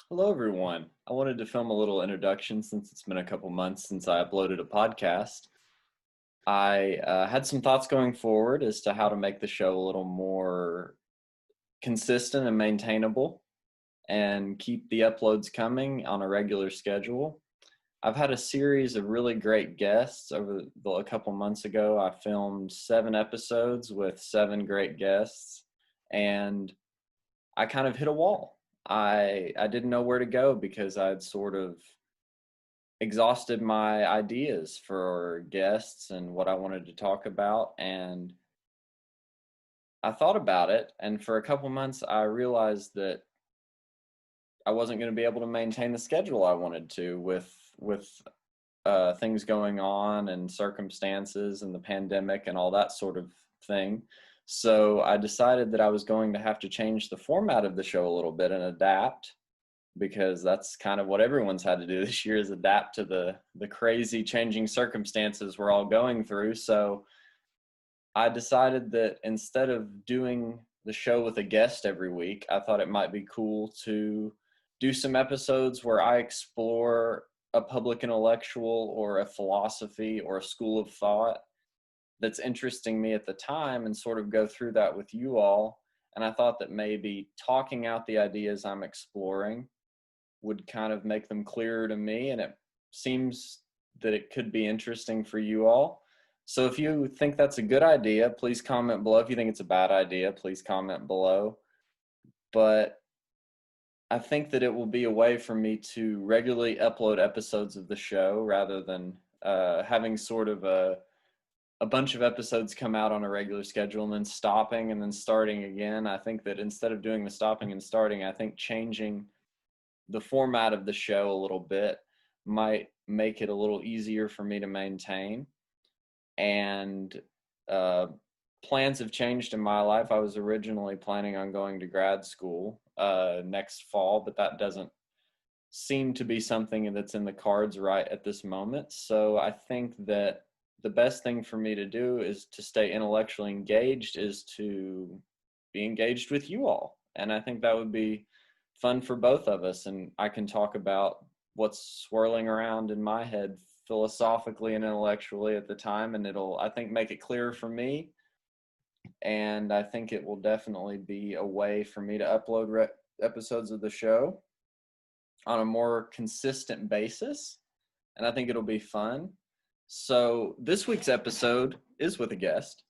Hello, everyone. I wanted to film a little introduction since it's been a couple months since I uploaded a podcast. I had some thoughts going forward as to how to make the show a little more consistent and maintainable and keep the uploads coming on a regular schedule. I've had a series of really great guests a couple months ago. I filmed 7 episodes with 7 great guests, and I kind of hit a wall. I didn't know where to go because I'd sort of exhausted my ideas for guests and what I wanted to talk about. And I thought about it. And for a couple months, I realized that I wasn't going to be able to maintain the schedule I wanted to with things going on and circumstances and the pandemic and all that sort of thing. So I decided that I was going to have to change the format of the show a little bit and adapt because that's kind of what everyone's had to do this year is adapt to the crazy changing circumstances we're all going through. So I decided that instead of doing the show with a guest every week, I thought it might be cool to do some episodes where I explore a public intellectual or a philosophy or a school of thought that's interesting me at the time and sort of go through that with you all. And I thought that maybe talking out the ideas I'm exploring would kind of make them clearer to me, and it seems that it could be interesting for you all. So if you think that's a good idea, please comment below. If you think it's a bad idea, please comment below. But I think that it will be a way for me to regularly upload episodes of the show rather than having sort of a bunch of episodes come out on a regular schedule and then stopping and then starting again. I think that instead of doing the stopping and starting, I think changing the format of the show a little bit might make it a little easier for me to maintain. And uh, plans have changed in my life. I was originally planning on going to grad school next fall, but that doesn't seem to be something that's in the cards right at this moment. So I think that the best thing for me to do is to stay intellectually engaged, is to be engaged with you all. And I think that would be fun for both of us. And I can talk about what's swirling around in my head philosophically and intellectually at the time. And it'll, I think, make it clearer for me. And I think it will definitely be a way for me to upload episodes of the show on a more consistent basis. And I think it'll be fun. So this week's episode is with a guest.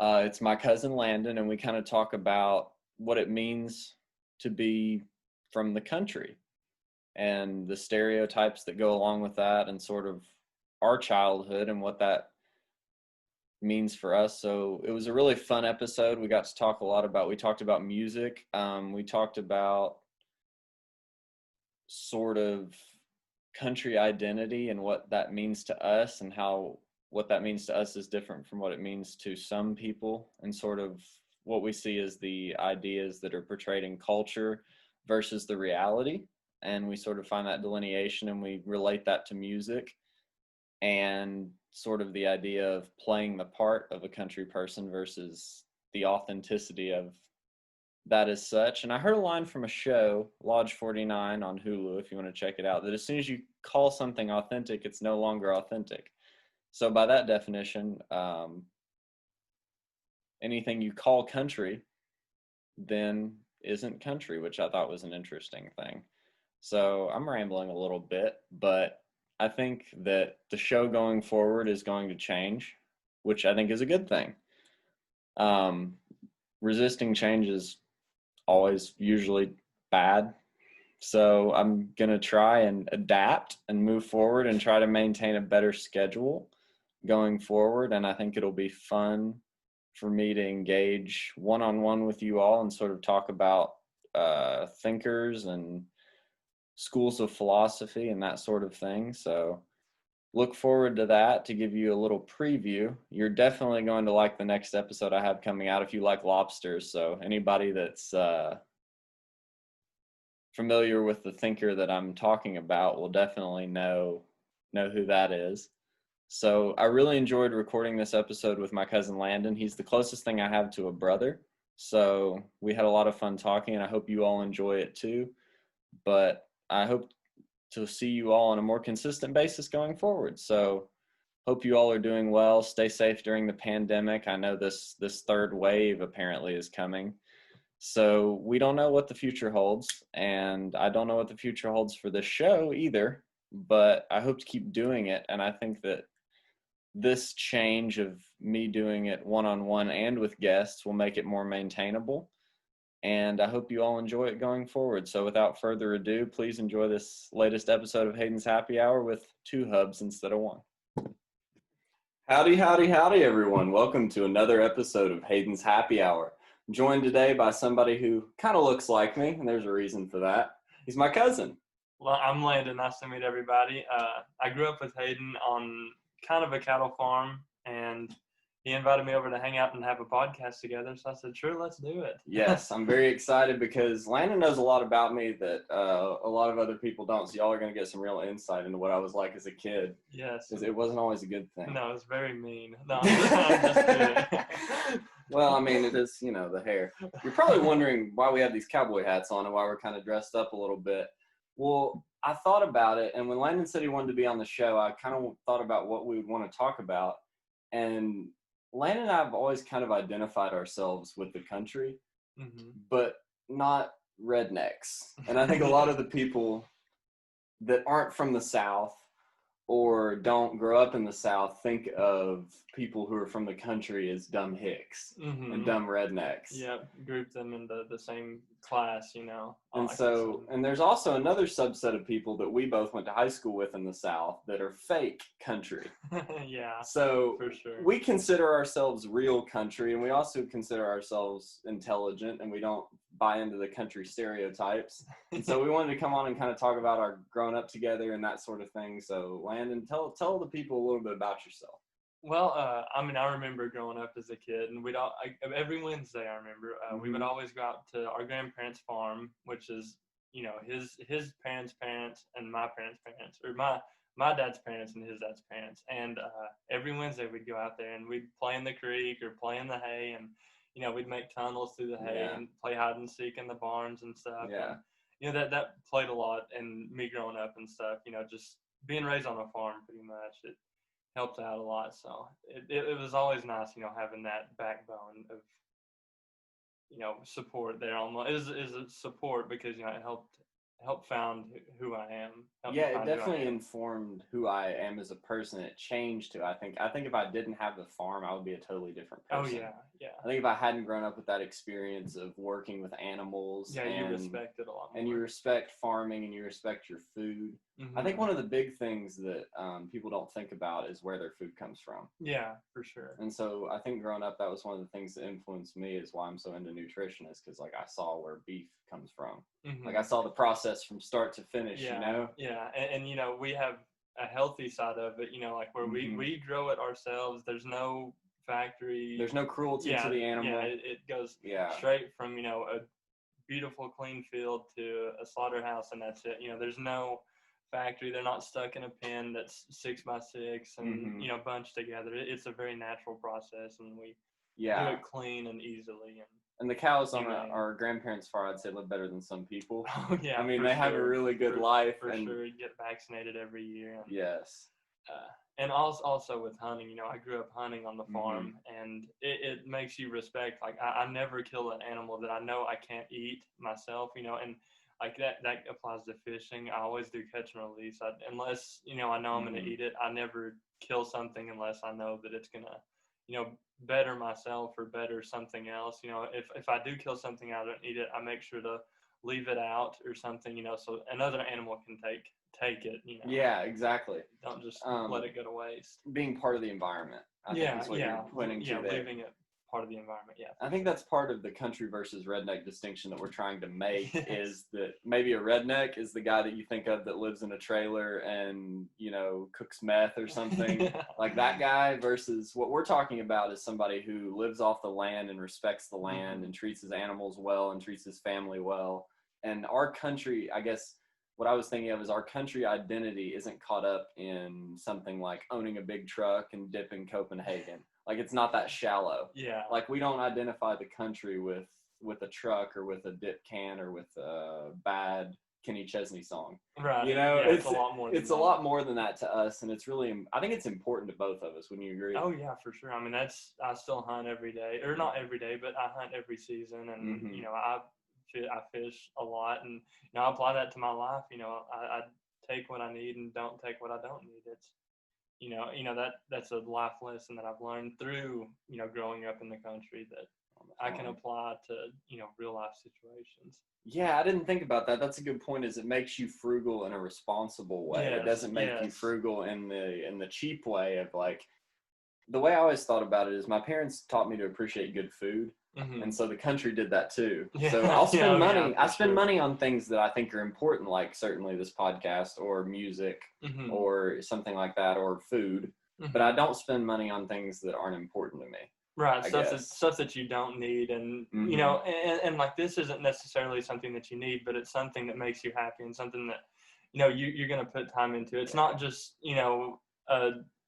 It's my cousin Landon, and we kind of talk about what it means to be from the country and the stereotypes that go along with that, and sort of our childhood and what that means for us. So it was a really fun episode. We got to talk a lot about, we talked about music. We talked about sort of country identity and what that means to us, and how what that means to us is different from what it means to some people, and sort of what we see as the ideas that are portrayed in culture versus the reality. And we sort of find that delineation and we relate that to music and sort of the idea of playing the part of a country person versus the authenticity of that as such. And I heard a line from a show, Lodge 49 on Hulu, if you want to check it out, that as soon as you call something authentic, it's no longer authentic. So by that definition, anything you call country then isn't country, which I thought was an interesting thing. So I'm rambling a little bit, but I think that the show going forward is going to change, which I think is a good thing. Um, Resisting change is always usually bad. So I'm going to try and adapt and move forward and try to maintain a better schedule going forward. And I think it'll be fun for me to engage one on one with you all and sort of talk about thinkers and schools of philosophy and that sort of thing. So look forward to that, to give you a little preview. You're definitely going to like the next episode I have coming out if you like lobsters. So anybody that's familiar with the thinker that I'm talking about will definitely know who that is. So I really enjoyed recording this episode with my cousin Landon. He's the closest thing I have to a brother. So we had a lot of fun talking, and I hope you all enjoy it too. but I hope to see you all on a more consistent basis going forward. So hope you all are doing well. Stay safe during the pandemic. I know this third wave apparently is coming. So we don't know what the future holds, and I don't know what the future holds for this show either, but I hope to keep doing it. And I think that this change of me doing it one-on-one and with guests will make it more maintainable. And I hope you all enjoy it going forward. So without further ado, please enjoy this latest episode of Hayden's Happy Hour with 2 hubs instead of 1. Howdy, howdy, howdy, everyone. Welcome to another episode of Hayden's Happy Hour. I'm joined today by somebody who kind of looks like me, and there's a reason for that. He's my cousin. Well, I'm Landon. Nice to meet everybody. I grew up with Hayden on kind of a cattle farm, and he invited me over to hang out and have a podcast together. So I said, sure, let's do it. Yes, I'm very excited because Landon knows a lot about me that a lot of other people don't. So y'all are going to get some real insight into what I was like as a kid. Yes. Because it wasn't always a good thing. No, it was very mean. No, I'm just kidding. Well, I mean, it is, the hair. You're probably wondering why we have these cowboy hats on and why we're kind of dressed up a little bit. Well, I thought about it, and when Landon said he wanted to be on the show, I kind of thought about what we would want to talk about. And Landon and I have always kind of identified ourselves with the country, but not rednecks. And I think a lot of the people that aren't from the South or don't grow up in the South think of people who are from the country as dumb hicks and dumb rednecks. Yep, group them in the same class, And so, and there's also another subset of people that we both went to high school with in the South that are fake country. Yeah, so for sure. We consider ourselves real country, and we also consider ourselves intelligent, and we don't buy into the country stereotypes. And so we wanted to come on and kind of talk about our growing up together and that sort of thing. So Landon, tell the people a little bit about yourself. Well, I remember growing up as a kid, and every Wednesday, I remember, we would always go out to our grandparents' farm, which is, his parents' parents and my parents' parents, or my dad's parents and his dad's parents. And every Wednesday we'd go out there and we'd play in the creek or play in the hay, and, we'd make tunnels through the hay and play hide and seek in the barns and stuff. Yeah. And, that played a lot in me growing up and stuff, just being raised on a farm pretty much. It helped out a lot. So it was always nice, having that backbone of, support there. Almost is a support because, it helped found who I am. Yeah, it definitely informed who I am as a person. It changed to, I think if I didn't have the farm, I would be a totally different person. Oh, yeah. I think if I hadn't grown up with that experience of working with animals. Yeah, you respect it a lot more. And you respect farming and you respect your food. I think one of the big things that people don't think about is where their food comes from. Yeah, for sure. And so I think growing up, that was one of the things that influenced me, is why I'm so into nutrition, is because I saw where beef comes from. I saw the process from start to finish. Yeah, and we have a healthy side of it. Where we grow it ourselves. There's no factory. There's no cruelty to the animal. Yeah, it goes straight from a beautiful clean field to a slaughterhouse, and that's it. There's no factory. They're not stuck in a pen that's 6x6 and bunched together. It's a very natural process, and we do it clean and easily. And the cows on our grandparents' farm, I'd say, live better than some people. Oh, yeah. I mean, they have a really good life. For sure. You get vaccinated every year. And, yes. And also with hunting, I grew up hunting on the farm, and it makes you respect. Like, I never kill an animal that I know I can't eat myself, and like that applies to fishing. I always do catch and release. Unless, I know I'm going to eat it, I never kill something unless I know that it's going to, better myself or better something else. If I do kill something, I don't eat it, I make sure to leave it out or something, so another animal can take it. Yeah, exactly. Don't just let it go to waste. Being part of the environment, I think is what you're pointing to there. Leaving it part of the environment. Yeah, I think that's part of the country versus redneck distinction that we're trying to make. Is that maybe a redneck is the guy that you think of that lives in a trailer and cooks meth or something like that guy, versus what we're talking about is somebody who lives off the land and respects the land and treats his animals well and treats his family well. And our country, I guess what I was thinking of is our country identity isn't caught up in something like owning a big truck and dipping Copenhagen. Like, it's not that shallow. Yeah. Like, we don't identify the country with a truck or with a dip can or with bad Kenny Chesney song. Right. You know, it's a lot more. It's a lot more than that to us, and it's really, I think it's important to both of us. Wouldn't you agree? Oh yeah, for sure. I mean, I still hunt every day, or not every day, but I hunt every season, and Mm-hmm. you know, I fish a lot, and you know, I apply that to my life. You know, I take what I need and don't take what I don't need. It's that's a life lesson that I've learned through growing up in the country that I can apply to real life situations. Yeah, I didn't think about that. That's a good point. Is it makes you frugal in a responsible way. Yes, It doesn't make you yes. frugal in the cheap way of like, the way I always thought about it is my parents taught me to appreciate good food. Mm-hmm. And so the country did that too. Yeah, So I'll spend money. yeah, I spend sure. money on things that I think are important, like certainly this podcast or music Mm-hmm. or something like that, or food. Mm-hmm. But I don't spend money on things that aren't important to me. Right, stuff that you don't need, and Mm-hmm. and like this isn't necessarily something that you need, but it's something that makes you happy and something that you're going to put time into. It's not just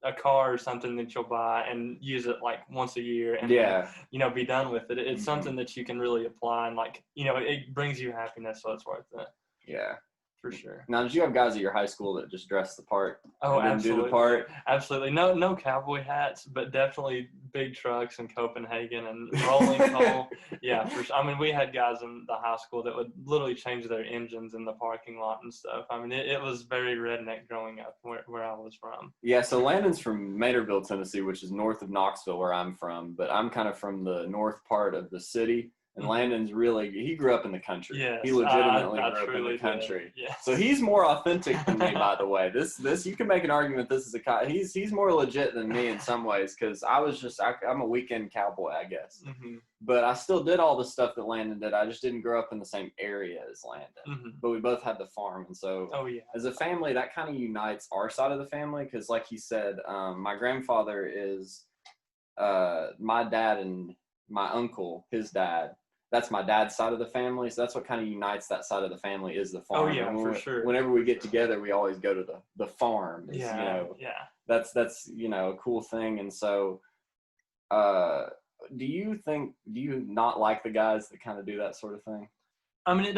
a car or something that you'll buy and use it like once a year and then, be done with it. It's something that you can really apply, and like it brings you happiness, so it's worth it. Yeah. For sure. Now, did you have guys at your high school that just dressed the part? Oh, and absolutely. Do the part? Absolutely. No cowboy hats, but definitely big trucks in Copenhagen and rolling coal. Yeah, for sure. I mean, we had guys in the high school that would literally change their engines in the parking lot and stuff. I mean, it was very redneck growing up where I was from. Yeah, so Landon's from Maynardville, Tennessee, which is north of Knoxville, where I'm from. But I'm kind of from the north part of the city. And Landon's he grew up in the country. Yes, he legitimately grew up in the country. Yes. So he's more authentic than me, by the way. This you can make an argument this is he's more legit than me in some ways, because I'm a weekend cowboy, I guess. Mm-hmm. But I still did all the stuff that Landon did. I just didn't grow up in the same area as Landon. Mm-hmm. But we both had the farm, and so as a family, that kind of unites our side of the family, because like he said, my grandfather is my dad and my uncle, his dad. That's my dad's side of the family, so that's what kind of unites that side of the family is the farm. Oh yeah, for sure. Whenever we get together, we always go to the farm. Yeah, That's a cool thing. And so, do you not like the guys that kind of do that sort of thing? I mean, it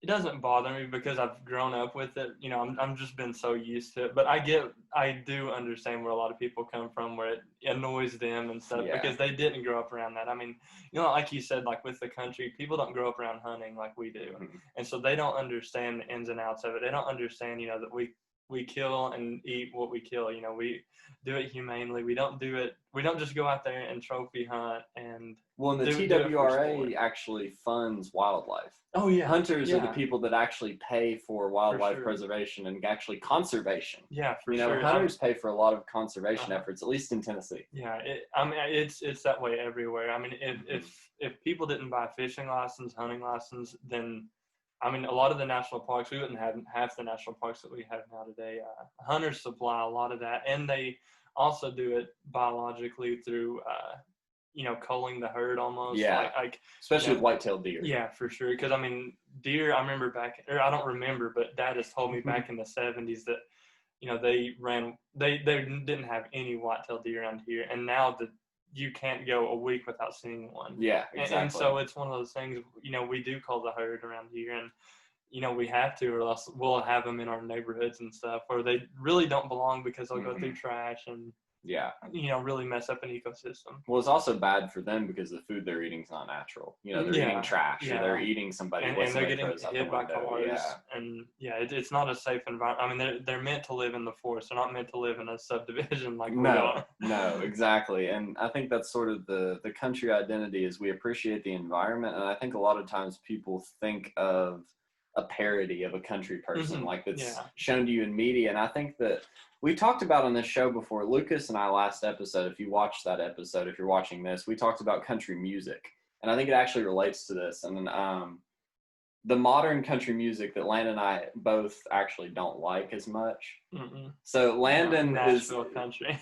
doesn't bother me because I've grown up with it. I'm just been so used to it. But I do understand where a lot of people come from, where it annoys them and stuff because they didn't grow up around that. I mean, like you said, like with the country, people don't grow up around hunting like we do. Mm-hmm. And so they don't understand the ins and outs of it. They don't understand, that we kill and eat what we kill. We do it humanely. We don't just go out there and trophy hunt and. Well, and the TWRA actually funds wildlife. Oh yeah, hunters are the people that actually pay for wildlife preservation and actually conservation. Yeah, for sure. Hunters pay for a lot of conservation efforts, at least in Tennessee. Yeah, it's that way everywhere. I mean, if people didn't buy fishing license, hunting license, then I mean, a lot of the national parks, we wouldn't have half the national parks that we have now today. Hunters supply a lot of that, and they also do it biologically through, culling the herd almost. Yeah, like especially with white-tailed deer. Yeah, for sure. Because, I mean, deer, I remember I don't remember, but Dad has told me back in the 70s that, they didn't have any white-tailed deer around here, and now you can't go a week without seeing one. Yeah, exactly. And so it's one of those things, we do cull the herd around here, and, we have to, or else we'll have them in our neighborhoods and stuff where they really don't belong because they'll go through trash and, really mess up an ecosystem. Well, it's also bad for them because the food they're eating is not natural. They're eating trash or they're eating somebody. And they're getting hit by cars. Yeah. And, it's not a safe environment. I mean, they're meant to live in the forest. They're not meant to live in a subdivision like we are. No, exactly. And I think that's sort of the country identity is we appreciate the environment. And I think a lot of times people think of a parody of a country person, like that's shown to you in media. And I think that we talked about on this show before, Lucas and I last episode, if you watched that episode, if you're watching this, we talked about country music. And I think it actually relates to this. And the modern country music that Landon and I both actually don't like as much. Mm-mm. So Landon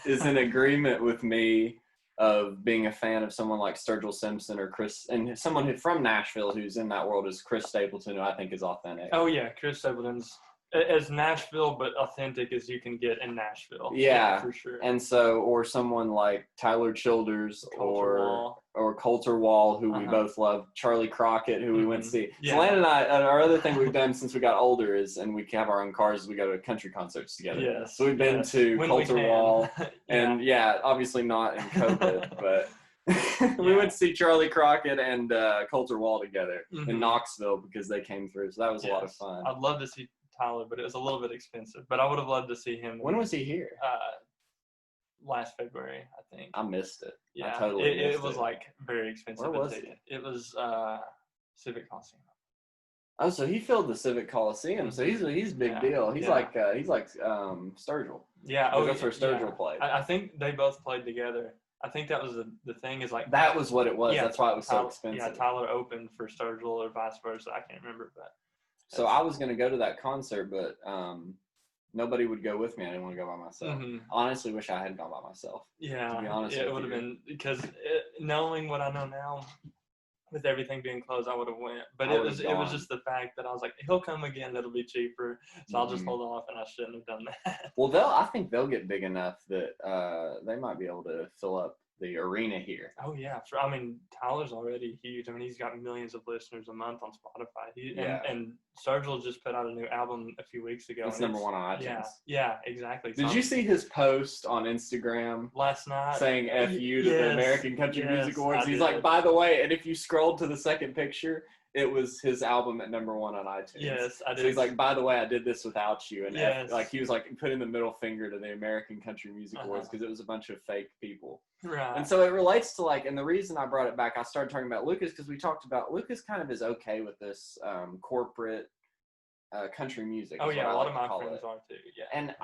is in agreement with me of being a fan of someone like Sturgill Simpson or Chris, and someone from Nashville who's in that world is Chris Stapleton, who I think is authentic. Oh yeah, Chris Stapleton's as Nashville, but authentic as you can get in Nashville. Yeah, for sure. And so, or someone like Tyler Childers or Coulter Wall, who we both love, Charlie Crockett, who we went to see. Yeah. So Landon and I, our other thing we've done since we got older is, and we have our own cars, we go to country concerts together. Yes. So we've been to Coulter Wall, and obviously not in COVID, but we went to see Charlie Crockett and Coulter Wall together in Knoxville because they came through. So that was a lot of fun. I'd love to see Tyler, but it was a little bit expensive. But I would have loved to see him. When was he here? Last February, I think. I missed it. Yeah, I totally missed it. It was like very expensive. Where was it? It was Civic Coliseum. Oh, so he filled the Civic Coliseum. So he's a big deal. He's like Sturgill. Yeah, that's where Sturgill played. I think they both played together. I think that was the thing is like that was what it was. Yeah, that's why it was so expensive. Yeah, Tyler opened for Sturgill or vice versa. I can't remember, but. So I was going to go to that concert, but nobody would go with me. I didn't want to go by myself. Honestly, wish I hadn't gone by myself. Yeah, to be honest, it would have been because knowing what I know now, with everything being closed, I would have went. But it was just the fact that I was like, he'll come again. It'll be cheaper, so I'll just hold off, and I shouldn't have done that. Well, I think they'll get big enough that they might be able to fill up the arena here. Oh yeah, I mean Tyler's already huge. I mean he's got millions of listeners a month on Spotify. And Sturgill just put out a new album a few weeks ago. It's number one on iTunes. Yeah, exactly. Did you see his post on Instagram last night saying "F you" to the American Country Music Awards? He's like, by the way, and if you scrolled to the second picture, it was his album at number one on iTunes. Yes, I did. So he's like, by the way, I did this without you. And he was like putting the middle finger to the American Country Music Awards because it was a bunch of fake people. Right. And so it relates to and the reason I brought it back, I started talking about Lucas because we talked about Lucas kind of is okay with this corporate country music. Oh yeah, a lot of my friends are too. Yeah. And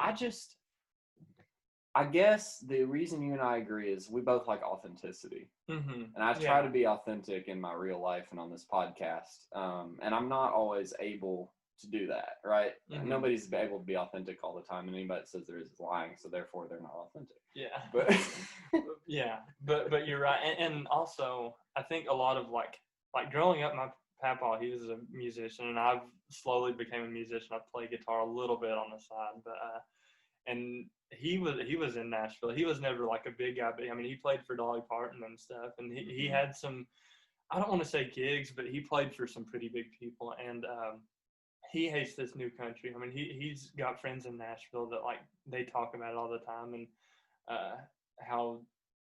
I guess the reason you and I agree is we both like authenticity. And I try to be authentic in my real life and on this podcast. And I'm not always able to do that, right? Nobody's able to be authentic all the time, and anybody that says there is lying, so therefore they're not authentic. Yeah. But but you're right. And also, I think a lot of like growing up, my papa, he was a musician, and I've slowly became a musician. I play guitar a little bit on the side, but and he was in Nashville. He was never like a big guy, but I mean, he played for Dolly Parton and stuff, and he had some, I don't want to say gigs, but he played for some pretty big people, and he hates this new country. I mean, he's got friends in Nashville that like they talk about it all the time, and how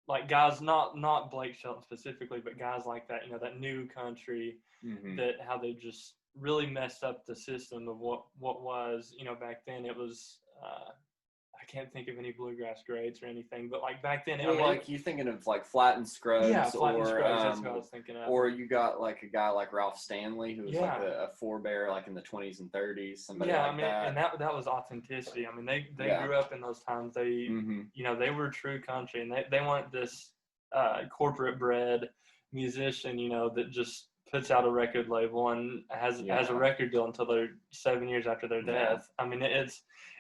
like guys, not Blake Shelton specifically, but guys like that, you know, that new country, that how they just really messed up the system of what was, you know, back then. It was I can't think of any bluegrass greats or anything, but like back then, like you thinking of like Flatt and Scruggs, Flatt and Scruggs, that's what I was thinking of. Or you got like a guy like Ralph Stanley, who was like a forebear, like in the 20s and 30s, somebody like that. And that was authenticity. I mean, they grew up in those times. They you know, they were true country, and they weren't this corporate bred musician, you know, that just puts out a record label and has a record deal until they're 7 years after their death. I mean,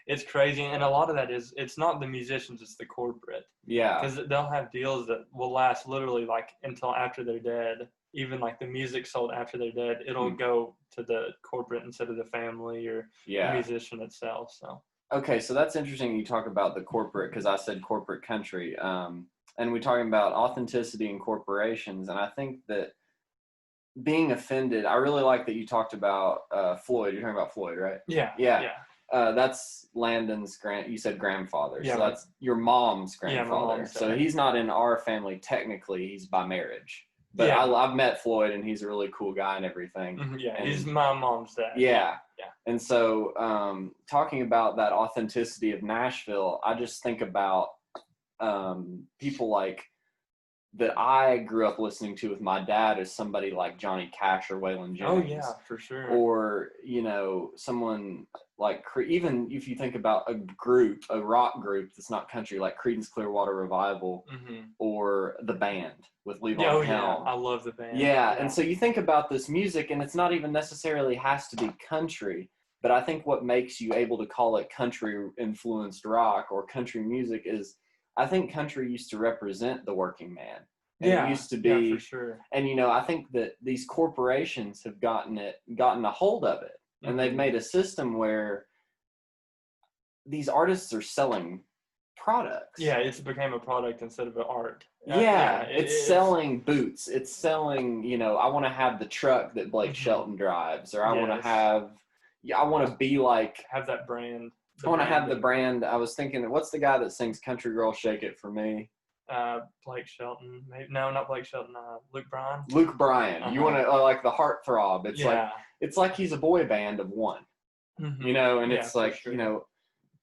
it's crazy, and a lot of that is, it's not the musicians, it's the corporate. Yeah. Because they'll have deals that will last literally like until after they're dead. Even like the music sold after they're dead, it'll go to the corporate instead of the family or the musician itself. So. Okay, so that's interesting. You talk about the corporate, because I said corporate country, and we're talking about authenticity and corporations, and I think that being offended, I really like that you talked about Floyd. You're talking about Floyd, right? Yeah. That's Landon's you said grandfather. Yeah, so that's your mom's grandfather. Mom's so he's not in our family technically, he's by marriage. But I've met Floyd, and he's a really cool guy and everything. And he's my mom's dad. Yeah. And so talking about that authenticity of Nashville, I just think about people like that I grew up listening to with my dad as somebody like Johnny Cash or Waylon Jennings. Oh yeah, for sure. Or, you know, someone like, even if you think about a rock group that's not country, like Creedence Clearwater Revival, or The Band with Levon Helm. Yeah, I love The Band. Yeah, and so you think about this music, and it's not even necessarily has to be country, but I think what makes you able to call it country-influenced rock or country music is, I think country used to represent the working man. And it used to be, yeah, for sure. And, you know, I think that these corporations have gotten a hold of it. And they've made a system where these artists are selling products. Yeah, it's became a product instead of an art. Yeah, it's it's selling boots. It's selling, I want to have the truck that Blake Shelton drives, or I want to Yes. I want to be like, have that brand. I want to have the brand. I was thinking, what's the guy that sings Country Girl Shake It For Me? Blake Shelton. Maybe, no, not Blake Shelton. Luke Bryan. Luke Bryan. You want to like the heartthrob. It's like he's a boy band of one, and it's like, sure.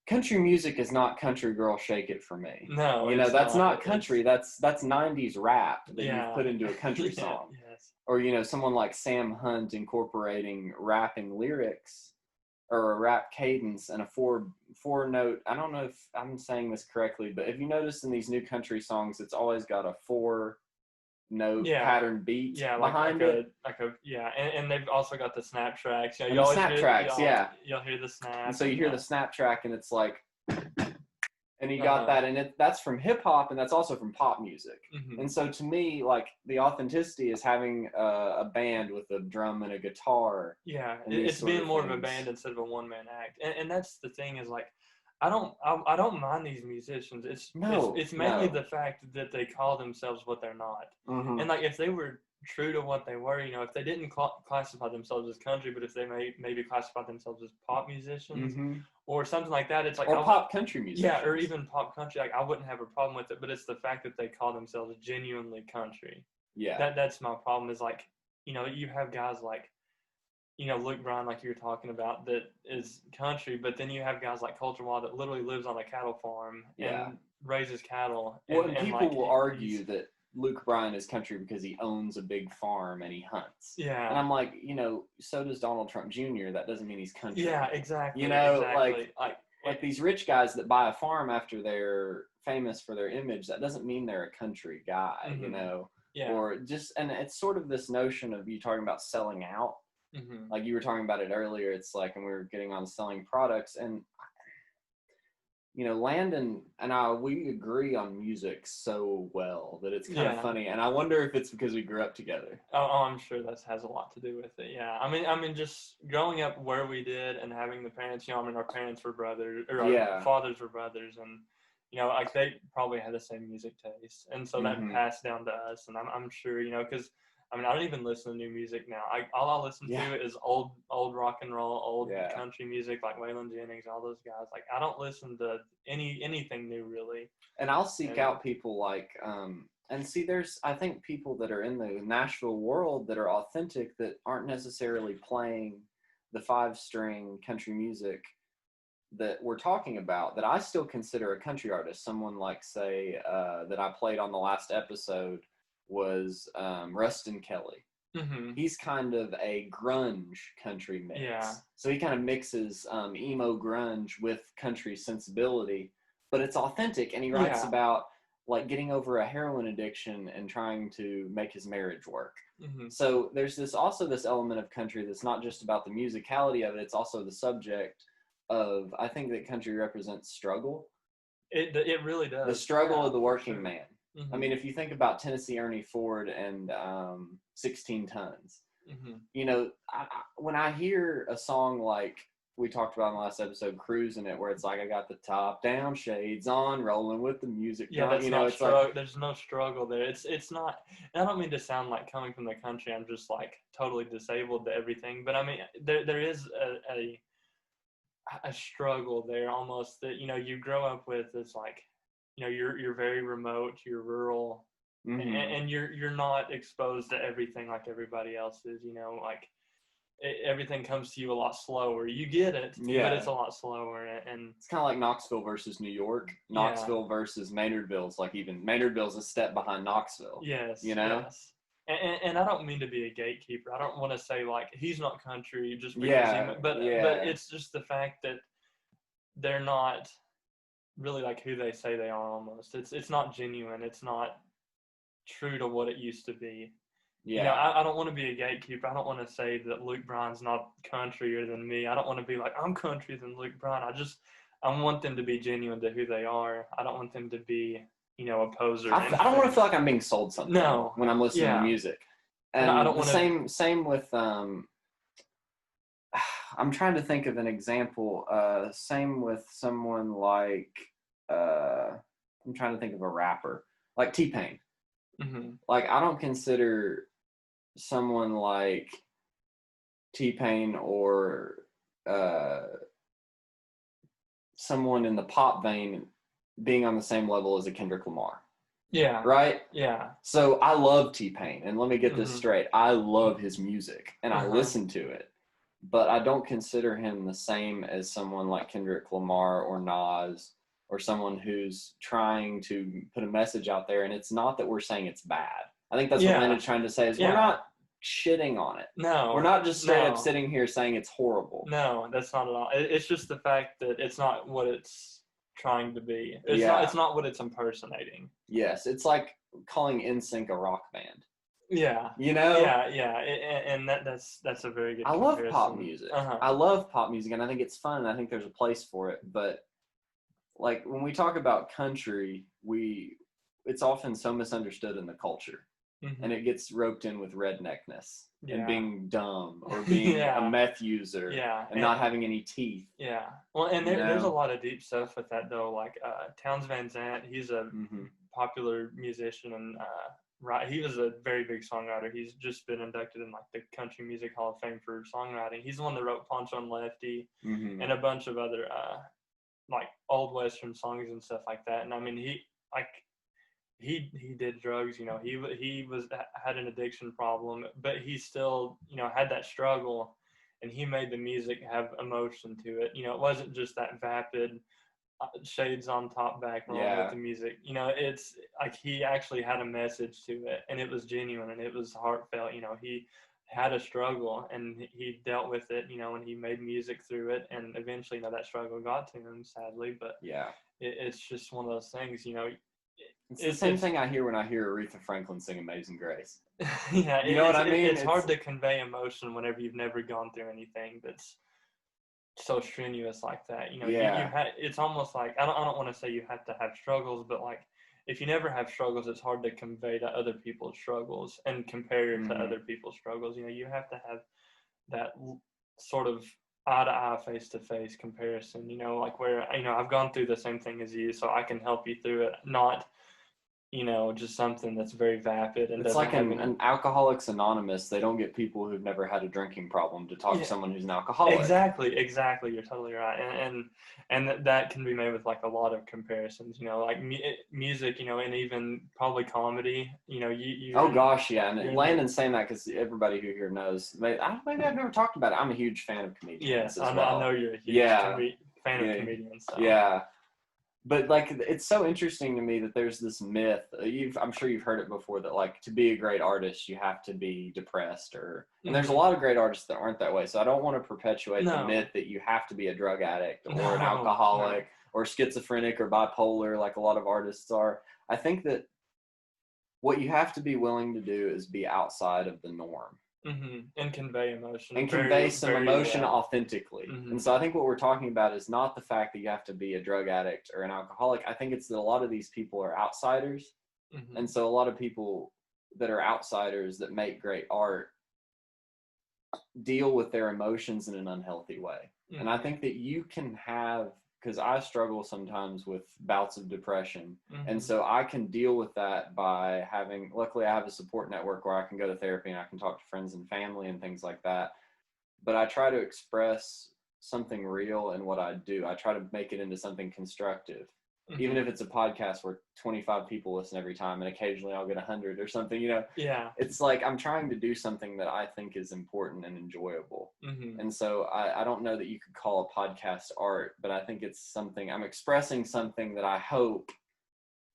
Country music is not Country Girl Shake It For Me. No, that's not country. That's 90s rap that you've put into a country song. Yes. Or, someone like Sam Hunt incorporating rapping lyrics or a rap cadence and a four note. I don't know if I'm saying this correctly, but have you noticed in these new country songs, it's always got a 4-note pattern beat behind it? And they've also got the snap tracks. You always snap tracks, you'll hear the snap. And so you hear the snap track, and it's like, and you got that, and that's from hip hop, and that's also from pop music. And so to me, like, the authenticity is having a band with a drum and a guitar. Yeah, it's being more of a band instead of a one-man act, and that's the thing is, like, I don't mind these musicians. It's mainly the fact that they call themselves what they're not. And like, if they were true to what they were, if they didn't classify themselves as country, but if they maybe classify themselves as pop musicians or something like that, it's like, or pop country musicians. Yeah, or even pop country. Like, I wouldn't have a problem with it, but it's the fact that they call themselves genuinely country. Yeah, that's my problem. Is like, you have guys like, Luke Bryan, like you were talking about, that is country, but then you have guys like Culture Wild that literally lives on a cattle farm and raises cattle. And people will argue that Luke Bryan is country because he owns a big farm and he hunts. Yeah. And I'm like, so does Donald Trump Jr. That doesn't mean he's country. Yeah, exactly. Exactly. Like these rich guys that buy a farm after they're famous for their image, that doesn't mean they're a country guy, Yeah. Or just, and it's sort of this notion of you talking about selling out. Like you were talking about it earlier, it's like, and we were getting on selling products, and Landon and I, we agree on music so well that it's kind of funny, and I wonder if it's because we grew up together. Oh, I'm sure that has a lot to do with it. Yeah, I mean, just growing up where we did and having the parents, our parents were brothers, or our fathers were brothers, and like they probably had the same music taste, and so that passed down to us, and I'm sure, because. I don't even listen to new music now. All I listen to is old rock and roll, old country music, like Waylon Jennings, all those guys. Like, I don't listen to anything new, really. And I'll seek out people like, and see, there's, I think, people that are in the Nashville world that are authentic, that aren't necessarily playing the 5-string country music that we're talking about, that I still consider a country artist. Someone like, say, that I played on the last episode was Rustin Kelly. He's kind of a grunge country mix. Yeah. So he kind of mixes emo grunge with country sensibility, but it's authentic, and he writes about like getting over a heroin addiction and trying to make his marriage work. So there's this element of country that's not just about the musicality of it, it's also the subject of, I think that country represents struggle. It really does. The struggle of the working man. I mean, if you think about Tennessee Ernie Ford and 16 Tons, when I hear a song like we talked about in the last episode, Cruising It, where it's like, I got the top down, shades on, rolling with the music. Yeah, that's not struggle. There's no struggle there. It's not, and I don't mean to sound like, coming from the country, I'm just like totally disabled to everything, but I mean, there is a struggle there almost that, you grow up with. It's like, you're very remote, you're rural, and you're not exposed to everything like everybody else is. Like everything comes to you a lot slower. You get it, but it's a lot slower. And it's kind of like Knoxville versus New York. Knoxville versus Maynardville. It's like, even Maynardville's a step behind Knoxville. Yes. Yes. And I don't mean to be a gatekeeper. I don't want to say like he's not country just because but it's just the fact that they're not really like who they say they are. Almost, it's not genuine. It's not true to what it used to be. I don't want to be a gatekeeper. I don't want to say that Luke Bryan's not countryer than me. I don't want to be like, I'm countryer than Luke Bryan. I want them to be genuine to who they are. I don't want them to be, a poser. I don't want to feel like I'm being sold something. No, when I'm listening to music. And I don't want to. Same with I'm trying to think of an example. Same with someone like, I'm trying to think of a rapper, like T-Pain. Mm-hmm. Like, I don't consider someone like T-Pain or someone in the pop vein being on the same level as a Kendrick Lamar. Yeah. Right? Yeah. So I love T-Pain, and let me get this Mhm. straight. I love his music, and I Uh-huh. listen to it, but I don't consider him the same as someone like Kendrick Lamar or Nas, or someone who's trying to put a message out there. And it's not that we're saying it's bad. I think that's what Yeah. Landon's trying to say is Yeah. we're not shitting on it. No. We're not just straight up No. sitting here saying it's horrible. No, that's not at all. It's just the fact that it's not what it's trying to be. It's Yeah. not. It's not what it's impersonating. Yes, it's like calling NSYNC a rock band. Yeah. You know? Yeah. And that's a very good I love comparison. pop music. Uh-huh. I love pop music, and I think it's fun, and I think there's a place for it. But like when we talk about country, it's often so misunderstood in the culture, Mm-hmm. and it gets roped in with redneckness Yeah. and being dumb or being Yeah. a meth user Yeah. and not having any teeth. Yeah. Well, and You there's a know? lot of deep stuff with that though. Like Towns Van Zandt, he's a Mhm. popular musician and he was a very big songwriter. He's just been inducted in like the Country Music Hall of Fame for songwriting. He's the one that wrote Punch on Lefty Mhm. and a bunch of other like old Western songs and stuff like that. And I mean, he did drugs, you know, he had an addiction problem, but he still, you know, had that struggle, and he made the music have emotion to it. You know, it wasn't just that vapid shades on top back rolling Yeah. with the music. You know, it's like he actually had a message to it, and it was genuine and it was heartfelt. You know, he had a struggle and he dealt with it, you know, and he made music through it, and eventually, you know, that struggle got to him, sadly. But Yeah. it's just one of those things, you know. It's the same thing I hear when I hear Aretha Franklin sing Amazing Grace. Yeah, You know what I mean? It's hard to convey emotion whenever you've never gone through anything that's so strenuous like that. You know, Yeah. it's almost like I don't want to say you have to have struggles, but like if you never have struggles, it's hard to convey to other people's struggles and compare it to Mhm. other people's struggles. You know, you have to have that sort of eye to eye, face to face comparison. You know, like where you know I've gone through the same thing as you, so I can help you through it, not you know, just something that's very vapid and It's doesn't like have an Alcoholics Anonymous. They don't get people who've never had a drinking problem to talk Yeah. to someone who's an alcoholic. Exactly. You're totally right, and that can be made with like a lot of comparisons. You know, like music. You know, and even probably comedy. You know, you. Oh gosh, yeah. And you're Landon's saying that because everybody who here knows. Maybe I've never talked about it. I'm a huge fan of comedians. Yes, as I well. know you're a huge Yeah. fan Yeah. of comedians. So. Yeah. But like, it's so interesting to me that there's this myth. I'm sure you've heard it before that like to be a great artist, you have to be depressed, and there's a lot of great artists that aren't that way. So I don't want to perpetuate the No. myth that you have to be a drug addict or an No, alcoholic or schizophrenic or bipolar, like a lot of artists are. I think that what you have to be willing to do is be outside of the norm. And convey emotion. And convey some emotion well. authentically. And so I think what we're talking about is not the fact that you have to be a drug addict or an alcoholic. I think it's that a lot of these people are outsiders. And so a lot of people that are outsiders that make great art deal with their emotions in an unhealthy way. And I think that you can have, because I struggle sometimes with bouts of depression. And so I can deal with that by luckily I have a support network where I can go to therapy and I can talk to friends and family and things like that. But I try to express something real in what I do. I try to make it into something constructive. Even if it's a podcast where 25 people listen every time and occasionally I'll get 100 or something, you know. Yeah. It's like I'm trying to do something that I think is important and enjoyable. And so I don't know that you could call a podcast art, but I think it's something, I'm expressing something that I hope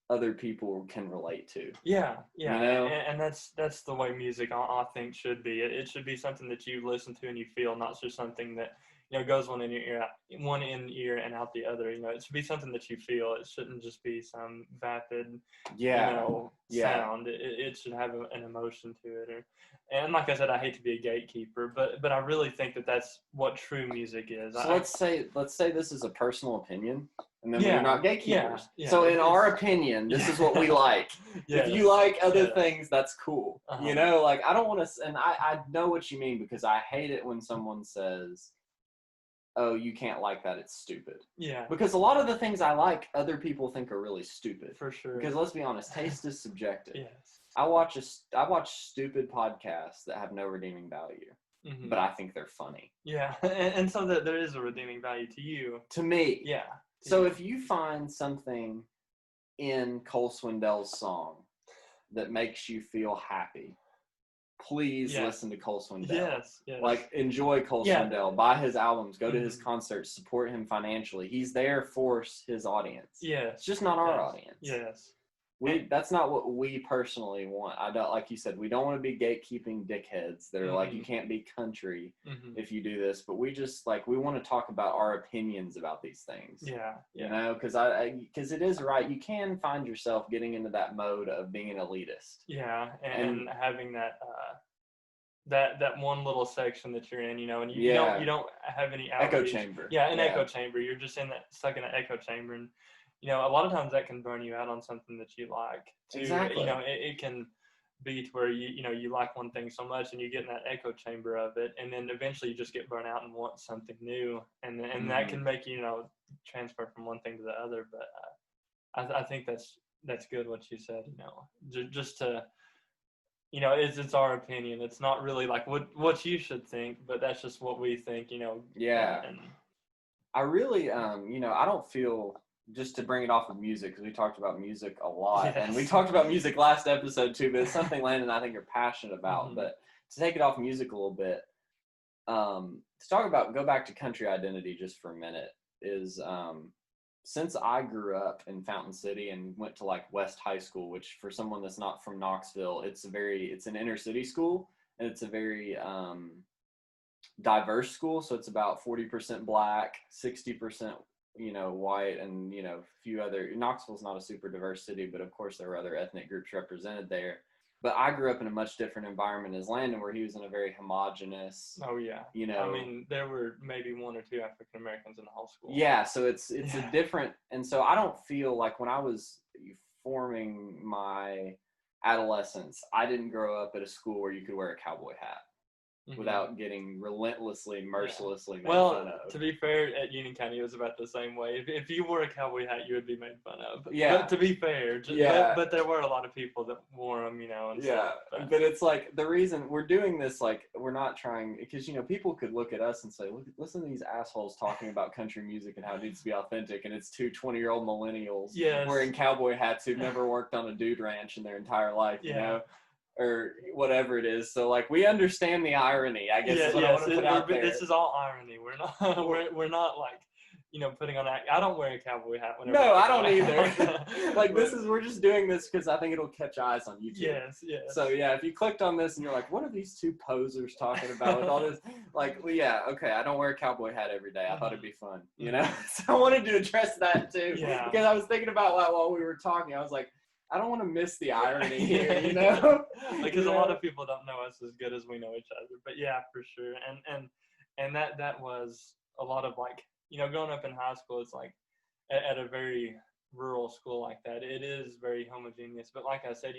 other people can relate to. Yeah. You know? And that's the way music I think should be. It should be something that you listen to and you feel, not just something that you know goes one in ear and out the other. You know, it should be something that you feel. It shouldn't just be some vapid, sound. It should have an emotion to it. And like I said, I hate to be a gatekeeper, but I really think that that's what true music is. So let's say this is a personal opinion. And then we're not gatekeepers. Yeah. So in our opinion, this is what we like. Yes. If you like other things, that's cool. You know, like I don't want to, and I know what you mean because I hate it when someone says, oh, you can't like that, it's stupid. Yeah. Because a lot of the things I like, other people think are really stupid. For sure. Because let's be honest, taste is subjective. Yes. I watch stupid podcasts that have no redeeming value, but I think they're funny. Yeah, and so there is a redeeming value to you. To me. Yeah. So if you find something in Cole Swindell's song that makes you feel happy, please listen to Cole Swindell. Yes. Like, enjoy Cole Swindell. Buy his albums. Go to his concerts. Support him financially. He's there for his audience. Yes. It's just not our audience. Yes. That's not what we personally want. I don't, like you said, we don't want to be gatekeeping dickheads that are like, you can't be country if you do this. But we just, like, we want to talk about our opinions about these things. Yeah. You know, because it is right. You can find yourself getting into that mode of being an elitist. Yeah, and having that that one little section that you're in, you know, and you don't have any outreach. Echo chamber. Yeah, an echo chamber. You're just stuck in an echo chamber, and you know, a lot of times that can burn you out on something that you like. Exactly. You know, it can be to where you like one thing so much, and you get in that echo chamber of it, and then eventually you just get burnt out and want something new, and that can make you transfer from one thing to the other. But I think that's good what you said. You know, just to. You know, it's our opinion. It's not really like what you should think, but that's just what we think, you know. Yeah. And I really, I don't feel, just to bring it off of music, because we talked about music a lot, and we talked about music last episode too, but it's something Landon and I think you're passionate about. But to take it off music a little bit, go back to country identity just for a minute, is since I grew up in Fountain City and went to like West High School, which for someone that's not from Knoxville, it's an inner city school, and it's a very diverse school. So it's about 40% black, 60%, white, and, a few other, Knoxville's not a super diverse city, but of course there were other ethnic groups represented there. But I grew up in a much different environment as Landon, where he was in a very homogenous. Oh yeah. I mean, there were maybe one or two African Americans in the whole school. Yeah, so it's a different, and so I don't feel like when I was forming my adolescence, I didn't grow up at a school where you could wear a cowboy hat without getting relentlessly, mercilessly made fun of. To be fair, at Union County, it was about the same way. If you wore a cowboy hat, you would be made fun of. Yeah. But to be fair, but there were a lot of people that wore them, and stuff. But it's like, the reason we're doing this, like, we're not trying, because, people could look at us and say, listen to these assholes talking about country music and how it needs to be authentic, and it's two 20-year-old millennials wearing cowboy hats who've never worked on a dude ranch in their entire life, you know? Or whatever it is. So, like, we understand the irony, I guess. Is what I want to put out there. This is all irony. We're not we're not like, putting on that. I don't wear a cowboy hat whenever. No, I don't either. Like, we're just doing this because I think it'll catch eyes on YouTube. Yes. So yeah, if you clicked on this and you're like, what are these two posers talking about with all this? Like, well, yeah, okay, I don't wear a cowboy hat every day. I thought it'd be fun, So I wanted to address that too. Yeah. Because I was thinking about that while we were talking. I was like, I don't want to miss the irony here, Because a lot of people don't know us as good as we know each other. But yeah, for sure. And that was a lot of, like, growing up in high school, it's like at a very rural school like that, it is very homogeneous. But like I said,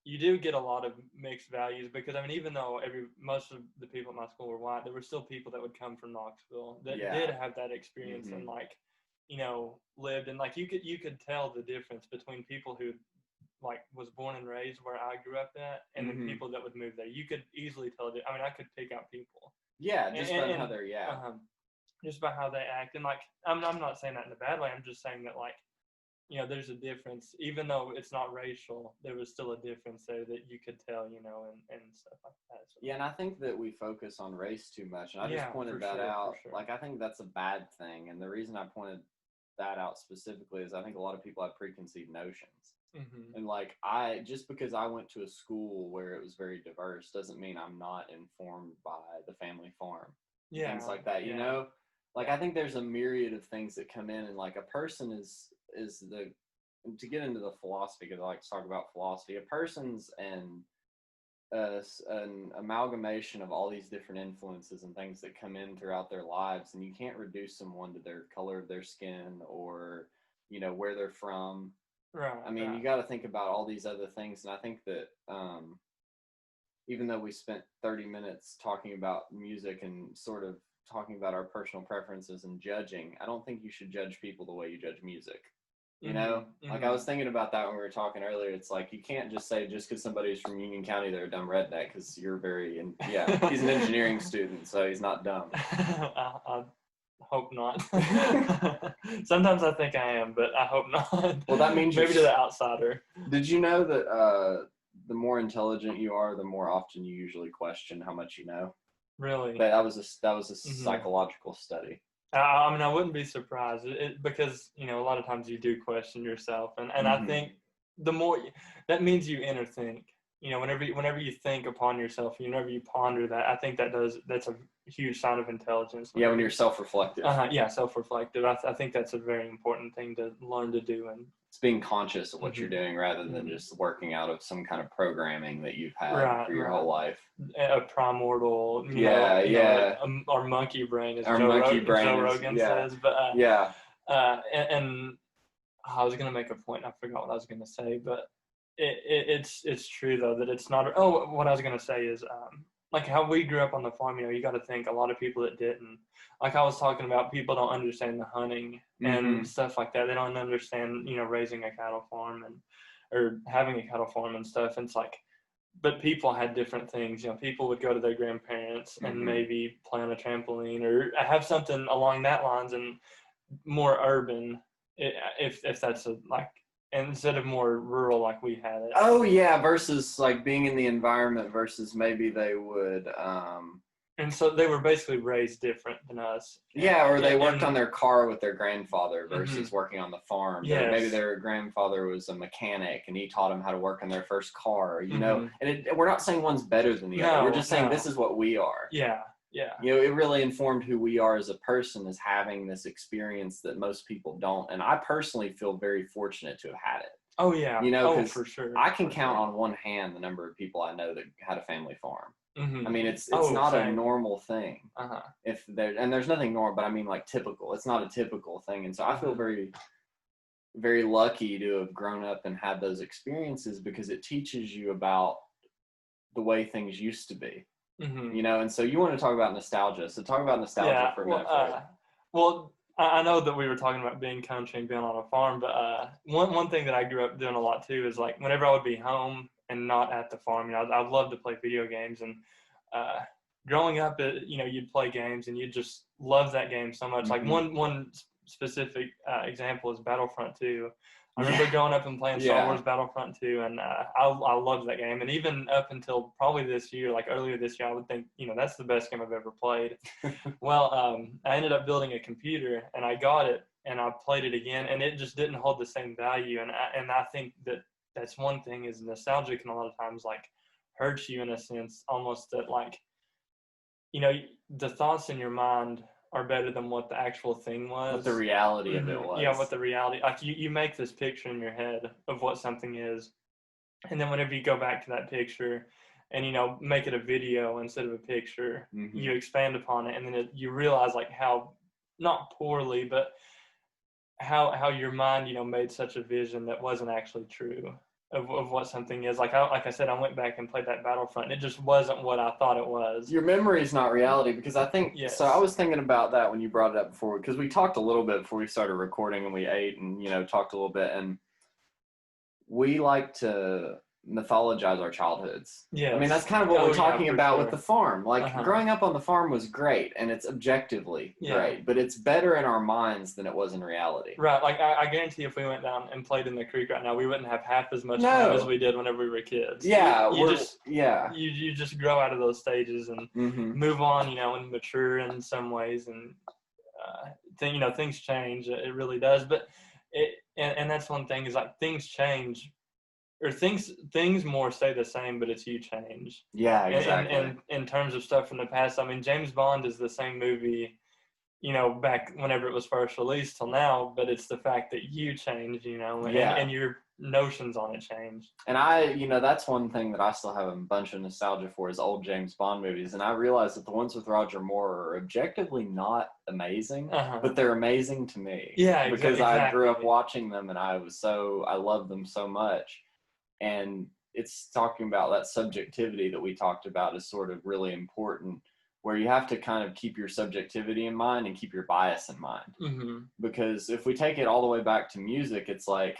you do get a lot of mixed values, because I mean, even though most of the people at my school were white, there were still people that would come from Knoxville that did have that experience and like, lived, and like you could tell the difference between people who like was born and raised where I grew up at, and then people that would move there. You could easily tell. I mean, I could pick out people. Yeah, just by how they're just by how they act, and like I'm not saying that in a bad way. I'm just saying that, like, there's a difference, even though it's not racial. There was still a difference there that you could tell, and stuff like that. So. Yeah, and I think that we focus on race too much, and I just pointed that out. Sure. Like, I think that's a bad thing, and the reason I pointed that out specifically is I think a lot of people have preconceived notions. And like, just because I went to a school where it was very diverse doesn't mean I'm not informed by the family farm. Things like that, Like, I think there's a myriad of things that come in, and like, a person is to get into the philosophy, because I like to talk about philosophy, a person's an amalgamation of all these different influences and things that come in throughout their lives, and you can't reduce someone to their color of their skin or where they're from. Right. I mean, you got to think about all these other things, and I think that even though we spent 30 minutes talking about music and sort of talking about our personal preferences and judging, I don't think you should judge people the way you judge music. You know, like I was thinking about that when we were talking earlier. It's like you can't just say just because somebody's from Union County they're a dumb redneck, because you're he's an engineering student, so he's not dumb. I hope not. Sometimes I think I am, but I hope not. Well, that means maybe to the outsider. Did you know that the more intelligent you are, the more often you usually question how much you know? Really? That was a psychological study. I mean, I wouldn't be surprised because, you know, a lot of times you do question yourself. And I think the more that means you inner think, you know, whenever you think upon yourself, whenever you ponder that, I think that's a huge sign of intelligence. Yeah, when you're self-reflective. Yeah, self-reflective. I think that's a very important thing to learn to do. And it's being conscious of what you're doing rather than just working out of some kind of programming that you've had for your whole life. A primordial, our monkey brain, as Joe Rogan says. But and I was gonna make a point. I forgot what I was gonna say, but it's true though that it's not. Oh, what I was gonna say is like how we grew up on the farm. You know, you got to think a lot of people that didn't. Like I was talking about, people don't understand the hunting and stuff like that. They don't understand, you know, raising a cattle farm or having a cattle farm and stuff. And it's like, but people had different things. You know, people would go to their grandparents and maybe play on a trampoline or have something along that lines, and more urban, if that's instead of more rural like we had it. Oh yeah, versus like being in the environment versus maybe they would. And so they were basically raised different than us. Yeah, or they worked on their car with their grandfather versus working on the farm. Yes. Maybe their grandfather was a mechanic and he taught them how to work on their first car, you know. And we're not saying one's better than the other. We're just saying this is what we are. Yeah, yeah. You know, it really informed who we are as a person, as having this experience that most people don't. And I personally feel very fortunate to have had it. Oh, yeah. You know, for sure. I can count on one hand the number of people I know that had a family farm. I mean, it's not a normal thing. And there's nothing normal, but I mean like typical. It's not a typical thing. And so I feel very, very lucky to have grown up and had those experiences, because it teaches you about the way things used to be. You know, and so you want to talk about nostalgia. So talk about nostalgia for a minute. Well, I know that we were talking about being country and being on a farm, but one thing that I grew up doing a lot too is like whenever I would be home and not at the farm, you know, I'd love to play video games. And growing up, you know, you'd play games and you'd just love that game so much. Like one specific example is Battlefront 2. I remember growing up and playing Star Wars Battlefront 2, and I loved that game. And even up until probably this year, like earlier this year, I would think, you know, that's the best game I've ever played. Well, I ended up building a computer, and I got it, and I played it again, and it just didn't hold the same value. And I think that's one thing, is nostalgia can a lot of times like hurt you in a sense, almost that like, you know, the thoughts in your mind are better than what the actual thing was. What the reality of it was. Yeah, what the reality, like you make this picture in your head of what something is. And then whenever you go back to that picture and, you know, make it a video instead of a picture, you expand upon it. And then you realize like how, not poorly, but how your mind, you know, made such a vision that wasn't actually true of what something is. Like I said, I went back and played that Battlefront, and it just wasn't what I thought it was. Your memory is not reality, because I think, so I was thinking about that when you brought it up before, because we talked a little bit before we started recording, and we ate and, you know, talked a little bit, and we like to mythologize our childhoods. Yeah, I mean, that's kind of what we're talking about with the farm. Like growing up on the farm was great, and it's objectively great, but it's better in our minds than it was in reality. Right. Like I guarantee if we went down and played in the creek right now, we wouldn't have half as much fun as we did whenever we were kids. Yeah. You just grow out of those stages and move on, you know, and mature in some ways, and you know, things change. It really does. But and that's one thing, is like things change. Or things more stay the same, but it's you change. Yeah, exactly. And in terms of stuff from the past, I mean, James Bond is the same movie, you know, back whenever it was first released till now, but it's the fact that you change, you know, and your notions on it change. And you know, that's one thing that I still have a bunch of nostalgia for, is old James Bond movies. And I realized that the ones with Roger Moore are objectively not amazing, but they're amazing to me. Yeah, because I grew up watching them, and I loved them so much. And it's talking about that subjectivity that we talked about is sort of really important, where you have to kind of keep your subjectivity in mind and keep your bias in mind. Mm-hmm. Because if we take it all the way back to music, it's like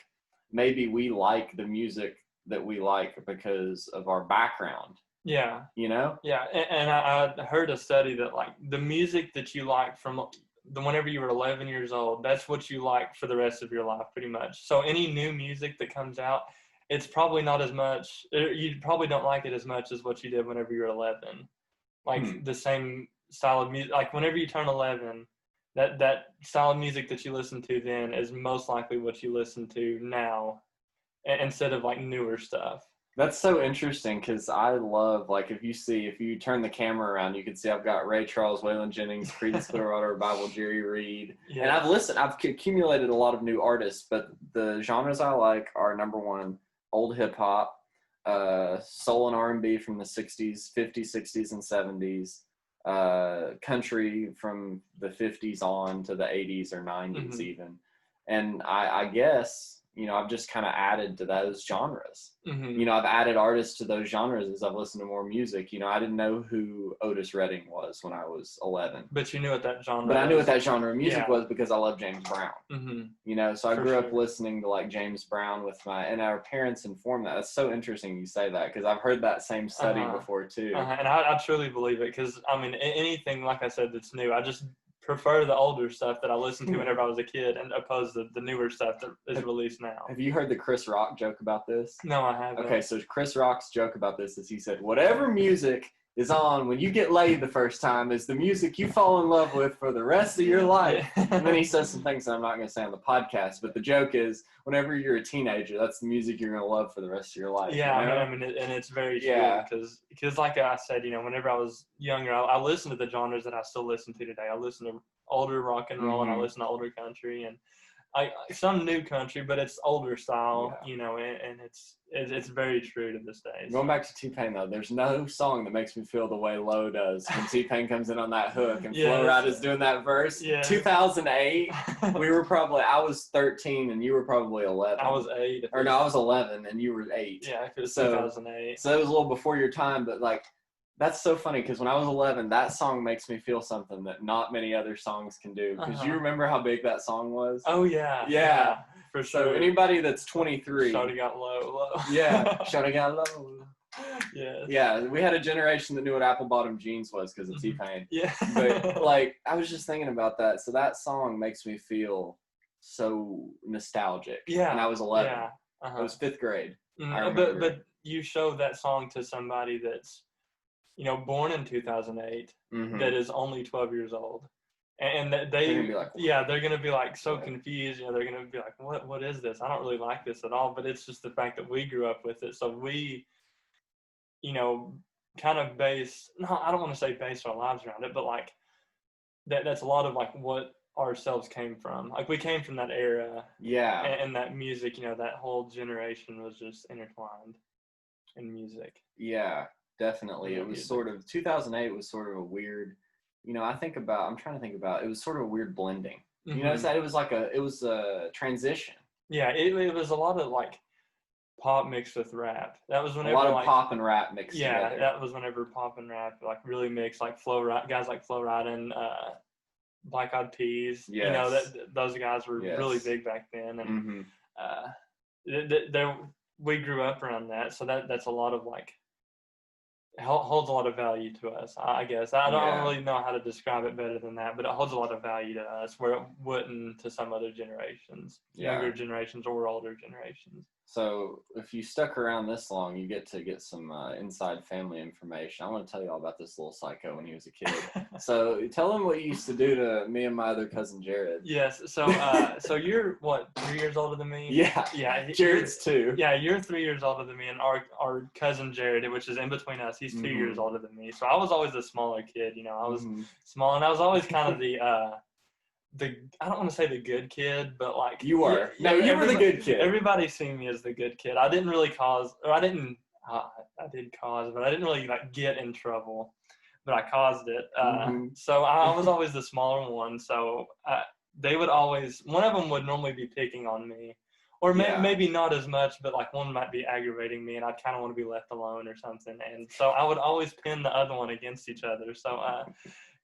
maybe we like the music that we like because of our background. Yeah. You know? Yeah, and I heard a study that like the music that you like from whenever you were 11 years old, that's what you like for the rest of your life, pretty much. So any new music that comes out, it's probably not as much. You probably don't like it as much as what you did whenever you were 11. Like the same style of music. Like whenever you turn 11, that style of music that you listen to then is most likely what you listen to now, instead of like newer stuff. That's so interesting because I love, like, if you turn the camera around, you can see I've got Ray Charles, Waylon Jennings, Creedence Clearwater Revival, Jerry Reed. Yes. And I've accumulated a lot of new artists, but the genres I like are, number one, old hip hop, soul and R&B from the 60s, 50s, 60s, and 70s, country from the 50s on to the 80s or 90s even. And I guess, you know, I've just kind of added to those genres. You know, I've added artists to those genres as I've listened to more music. You know, I didn't know who Otis Redding was when I was 11. But you knew what that genre was. But I knew what that genre of music was because I love James Brown. You know, so I grew up listening to, like, James Brown and our parents informed that. That's so interesting you say that because I've heard that same study before too. And I truly believe it because, I mean, anything, like I said, that's new, I just prefer the older stuff that I listened to whenever I was a kid and opposed to the newer stuff that is released now. Have you heard the Chris Rock joke about this? No, I haven't. Okay, so Chris Rock's joke about this is he said, whatever music is on when you get laid the first time is the music you fall in love with for the rest of your life. And then he says some things that I'm not going to say on the podcast, but the joke is whenever you're a teenager, that's the music you're going to love for the rest of your life. Yeah, you know? I mean, and it's very true because like I said, you know, whenever I was younger, I listened to the genres that I still listen to today. I listen to older rock and roll and I listen to older country and some new country, but it's older style, you know, and it's very true to this day. Going back to T-Pain, though, there's no song that makes me feel the way Low does when T-Pain comes in on that hook and Flo Rida is doing that verse. 2008, I was 13 and you were probably 11. I was 8. Or no, I was 11 and you were 8. Yeah, it was 2008. So it was a little before your time, but like, that's so funny because when I was 11, that song makes me feel something that not many other songs can do. Because you remember how big that song was? Oh, yeah. Yeah. For sure. So anybody that's 23. Shawty got low. Yeah. Shawty got low. Yeah. Yeah. We had a generation that knew what apple bottom jeans was because of T-Pain. Yeah. But like, I was just thinking about that. So that song makes me feel so nostalgic. Yeah. And I was 11. Yeah. I was 5th grade. But you show that song to somebody that's, you know, born in 2008, that is only 12 years old. And they're going to be like, they're going to be like so confused. You know, they're going to be like, what is this? I don't really like this at all. But it's just the fact that we grew up with it. So we, you know, kind of I don't want to say base our lives around it, but like that's a lot of like what ourselves came from. Like we came from that era. Yeah. And that music, you know, that whole generation was just intertwined in music. Yeah. Definitely. It was sort of, 2008 was sort of a weird, you know, I'm trying to think about, it was sort of a weird blending. You know, it was a transition. Yeah, it was a lot of like pop mixed with rap. That was whenever a lot of pop and rap mixed together. Yeah, that was whenever pop and rap like really mixed, like guys like Flo Rida and Black Eyed Peas. Yes. You know, those guys were really big back then. And we grew up around that. So that's a lot of like, holds a lot of value to us, I guess. I don't really know how to describe it better than that, but it holds a lot of value to us where it wouldn't to some other generations, younger generations or older generations. So if you stuck around this long, you get to get some inside family information. I want to tell you all about this little psycho when he was a kid. So tell him what you used to do to me and my other cousin Jared. Yes. So you're what, 3 years older than me? Yeah. Yeah. Jared's 2. Yeah, you're 3 years older than me, and our cousin Jared, which is in between us, he's 2 years older than me. So I was always the smaller kid. You know, I was small, and I was always kind of the I don't want to say the good kid, but like you were. You were the good kid. Everybody seen me as the good kid. I didn't really cause, or I did cause, but I didn't really like get in trouble, but I caused it. So I was always the smaller one. So they would always, one of them would normally be picking on me, Or Yeah. maybe not as much, but like one might be aggravating me and I'd kind of want to be left alone or something. And so I would always pin the other one against each other. So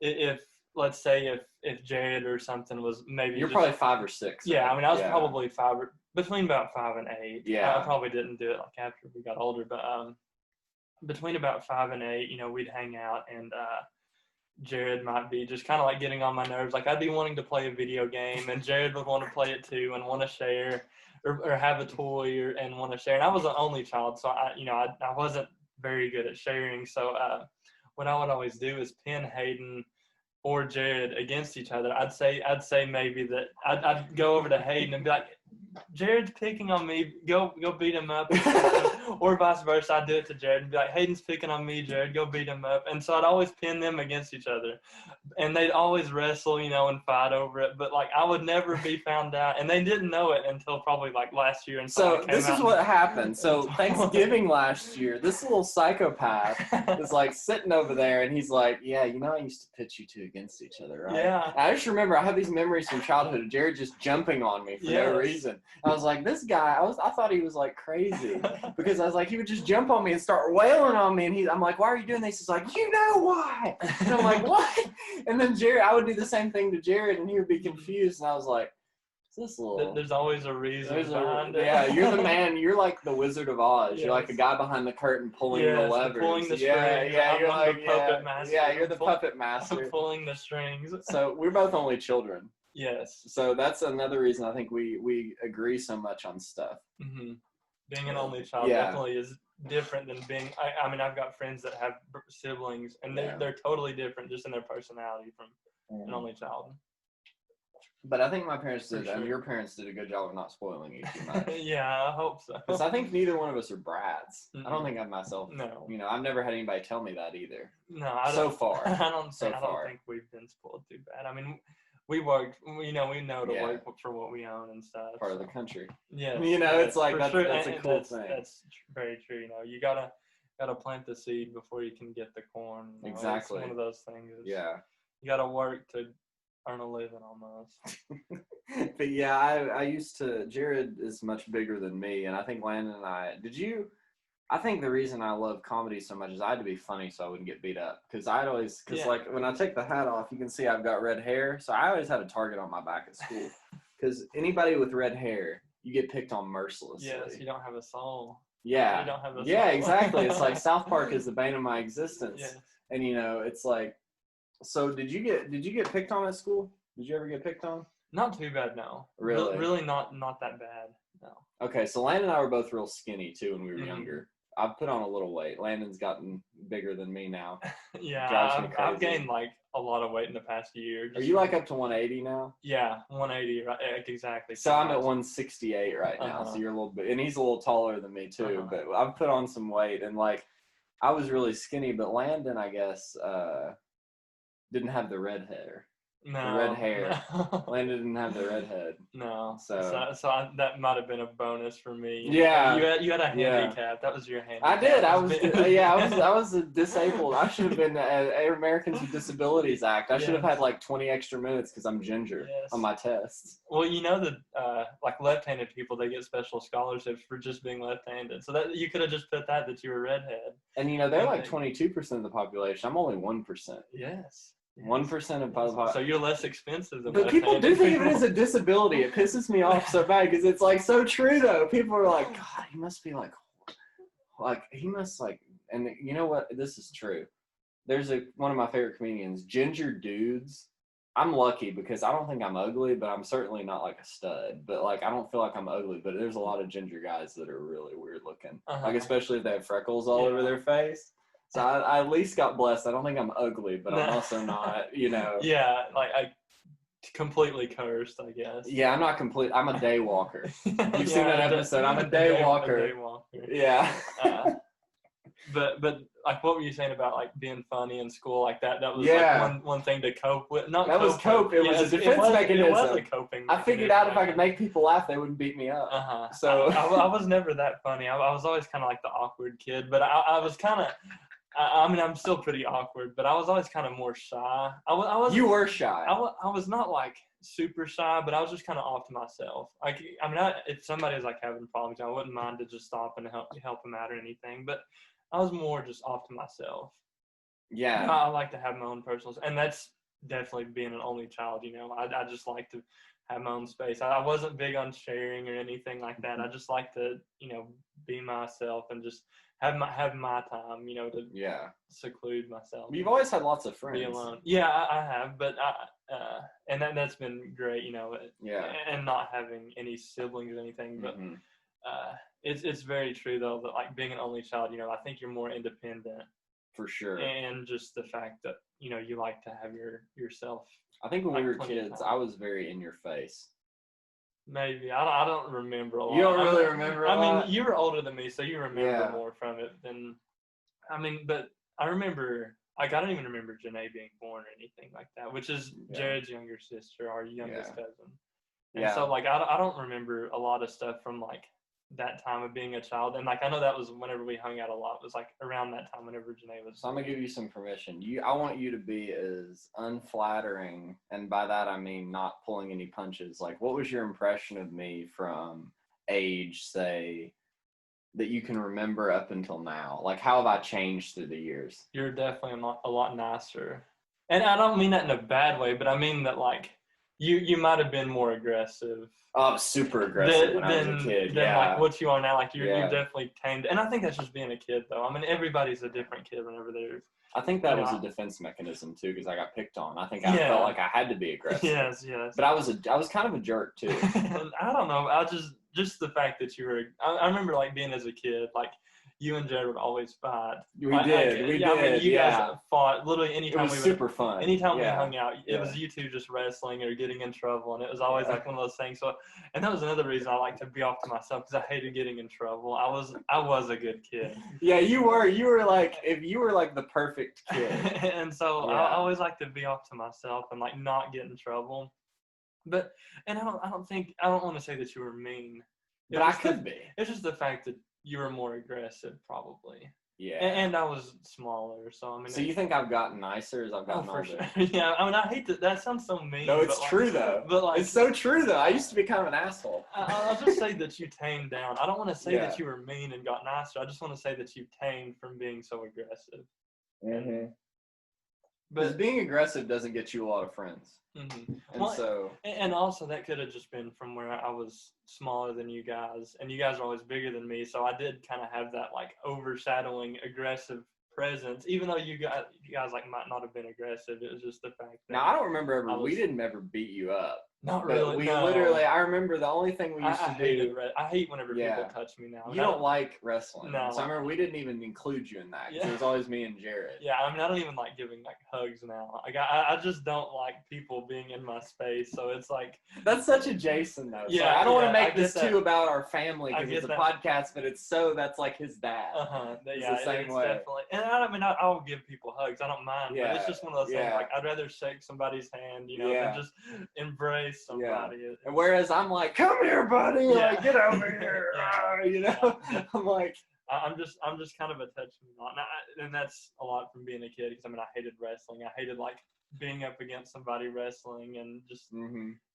if let's say if Jared or something was maybe You're probably 5 or 6. Yeah, right? I mean I was Yeah. probably between about 5 and 8. Yeah. I probably didn't do it like after we got older, but between about 5 and 8, we'd hang out and Jared might be just kind of like getting on my nerves. Like I'd be wanting to play a video game and Jared would want to play it too and want to share or have a toy and want to share. And I was an only child, so I wasn't very good at sharing. So what I would always do is pin Hayden or Jared against each other. I'd say maybe that I'd go over to Hayden and be like, Jared's picking on me, go beat him up. Or vice versa, I'd do it to Jared and be like, Hayden's picking on me, Jared, go beat him up. And so I'd always pin them against each other. And they'd always wrestle, and fight over it. But like I would never be found out. And they didn't know it until probably like last year. And so this is what happened. So Thanksgiving last year, this little psychopath was like sitting over there and he's like, yeah, I used to pit you two against each other, right? Yeah. And I just remember I have these memories from childhood of Jared just jumping on me for no reason. I was like, this guy, I thought he was like crazy because I was like, he would just jump on me and start wailing on me. And I'm like, why are you doing this? He's like, you know why? And I'm like, what? And then Jared, I would do the same thing to Jared and he would be confused. And I was like, this little... There's always a reason behind it. Yeah, you're the man. You're like the Wizard of Oz. Yes. You're like the guy behind the curtain pulling the levers. Pulling the strings. Yeah, you're like the puppet master. Yeah, you're the puppet master. Pulling the strings. So we're both only children. Yes. So that's another reason I think we agree so much on stuff. Mm-hmm. Being an only child definitely is different than being. I mean, I've got friends that have siblings, and they're totally different just in their personality from an only child. But I think my parents did, and your parents did a good job of not spoiling you too much. Yeah, I hope so. Because I think neither one of us are brats. Mm-hmm. I don't think I myself. No. I've never had anybody tell me that either. No, I don't. So far. I don't think we've been spoiled too bad. I mean, we worked. We know to work for what we own and stuff. Part of the country. Yeah. It's like that's a cool thing. That's very true. You gotta plant the seed before you can get the corn. Exactly. It's one of those things. Yeah. You gotta work to earn a living almost. But yeah, I used to. Jared is much bigger than me, and I think Landon and I. I think the reason I love comedy so much is I had to be funny so I wouldn't get beat up. Because like when I take the hat off, you can see I've got red hair, so I always had a target on my back at school. Because anybody with red hair, you get picked on mercilessly. Yes, you don't have a soul. Yeah. You don't have a soul. Yeah, exactly. It's like South Park is the bane of my existence. Yes. And it's like. So did you get picked on at school? Did you ever get picked on? Not too bad, no. Really? Really not that bad, no. Okay, so Landon and I were both real skinny too when we were younger. I've put on a little weight. Landon's gotten bigger than me now. Yeah, I've gained like a lot of weight in the past year. Are you like up to 180 now? Yeah, 180, right? Exactly. So I'm at 168 right now. So you're a little bit, and he's a little taller than me too. But I've put on some weight, and like I was really skinny, but Landon, I guess. Didn't have the red hair. No. The red hair. No. Landon didn't have the red head. No. So that might have been a bonus for me. Yeah. You had a handicap. Yeah. That was your handicap. I did. I was a disabled. I should have been Americans with Disabilities Act. I should have had like 20 extra minutes because I'm ginger on my tests. Well, that like left-handed people, they get special scholarships for just being left-handed. So that you could have just put that you were redhead. And they're like 22% of the population. I'm only 1%. Yes. 1% of population. So you're less expensive than But people do think of it as a disability. It pisses me off so bad because it's like so true though. People are like, God, he must be like he must like, and you know what? This is true. There's one of my favorite comedians, Ginger Dudes. I'm lucky because I don't think I'm ugly, but I'm certainly not like a stud. But like I don't feel like I'm ugly, but there's a lot of ginger guys that are really weird looking. Like especially if they have freckles all over their face. So I at least got blessed. I don't think I'm ugly, but I'm also not, Yeah, like I completely cursed, I guess. Yeah, I'm not complete. I'm a day walker. You've seen that episode. I'm a day walker. A day walker. Yeah. But like, what were you saying about like being funny in school like that? That was like one thing to cope with. That was cope. It was a defense mechanism. It was a coping. I figured out if I could make people laugh, they wouldn't beat me up. So I was never that funny. I was always kind of like the awkward kid, but I was kind of. I mean, I'm still pretty awkward, but I was always kind of more shy. I was. You were shy. I was not like super shy, but I was just kind of off to myself. Like, I mean, if somebody was like having problems, I wouldn't mind to just stop and help them out or anything. But I was more just off to myself. Yeah. I like to have my own personal, and that's definitely being an only child. I just like to have my own space. I wasn't big on sharing or anything like that. I just like to, be myself and just have my time, to seclude myself. You've always had lots of friends. Be alone. Yeah, I have, but and that's been great, and not having any siblings or anything. But it's very true though that like being an only child, I think you're more independent. For sure. And just the fact that, you like to have yourself. I think when we were kids, I was very in your face. Maybe. I don't remember a lot. You don't really remember a lot? I mean, you were older than me, so you remember more from it than, but I remember, like, I don't even remember Janae being born or anything like that, which is Jared's younger sister, our youngest cousin. And so, like, I don't remember a lot of stuff from, like, that time of being a child. And, like, I know that was whenever we hung out a lot. It was, like, around that time whenever Janae was. So I'm going to give you some permission. I want you to be as unflattering, and by that I mean not pulling any punches. Like, what was your impression of me from age, say, that you can remember up until now? Like, how have I changed through the years? You're definitely a lot nicer. And I don't mean that in a bad way, but I mean that, like, you might have been more aggressive. Oh, super aggressive when I was a kid. Than like what you are now. Like you're definitely tamed. And I think that's just being a kid, though. I mean, everybody's a different kid whenever they're. I think that was a defense mechanism too, because I got picked on. I think I felt like I had to be aggressive. Yes. But I was kind of a jerk too. And I don't know. I just the fact that you were. I remember like being as a kid, like. You and Jared would always fight. We did. I mean, you guys fought literally anytime. It was super fun. Anytime we hung out, it was you two just wrestling or getting in trouble, and it was always like one of those things. So, and that was another reason I like to be off to myself because I hated getting in trouble. I was a good kid. Yeah, you were. You were like the perfect kid. And so I always like to be off to myself and like not get in trouble. But I don't want to say that you were mean. But I could be. It's just the fact that you were more aggressive, probably. Yeah. And I was smaller, so I mean. So you think I've gotten nicer as I've gotten older? Sure. Yeah, I mean, I hate that sounds so mean. No, it's true though. But like, it's so true though. I used to be kind of an asshole. I'll just say that you tamed down. I don't want to say that you were mean and got nicer. I just want to say that you tamed from being so aggressive. Mm-hmm. But being aggressive doesn't get you a lot of friends. Mm-hmm. And also that could have just been from where I was smaller than you guys, and you guys are always bigger than me, so I did kind of have that like overshadowing aggressive presence, even though you guys like might not have been aggressive. It was just the fact that. Now I don't remember we didn't ever beat you up. Not really. We literally. I remember the only thing we used to do. I hate whenever people touch me now. You don't like wrestling. No. So I remember we didn't even include you in that because it was always me and Jared. Yeah, I mean I don't even like giving like hugs now. Like I just don't like people being in my space. So it's like that's such a Jason though. Yeah, so I don't want to make this too about our family because it's a podcast, but that's like his dad. Yeah, the same way. Definitely. And I mean I'll give people hugs. I don't mind. Yeah. But it's just one of those things. Like I'd rather shake somebody's hand, than just embrace somebody. Yeah. And whereas I'm like, come here, buddy, like get over here, I'm like, I'm just kind of a touch and that's a lot from being a kid because I mean I hated wrestling. I hated like being up against somebody wrestling and just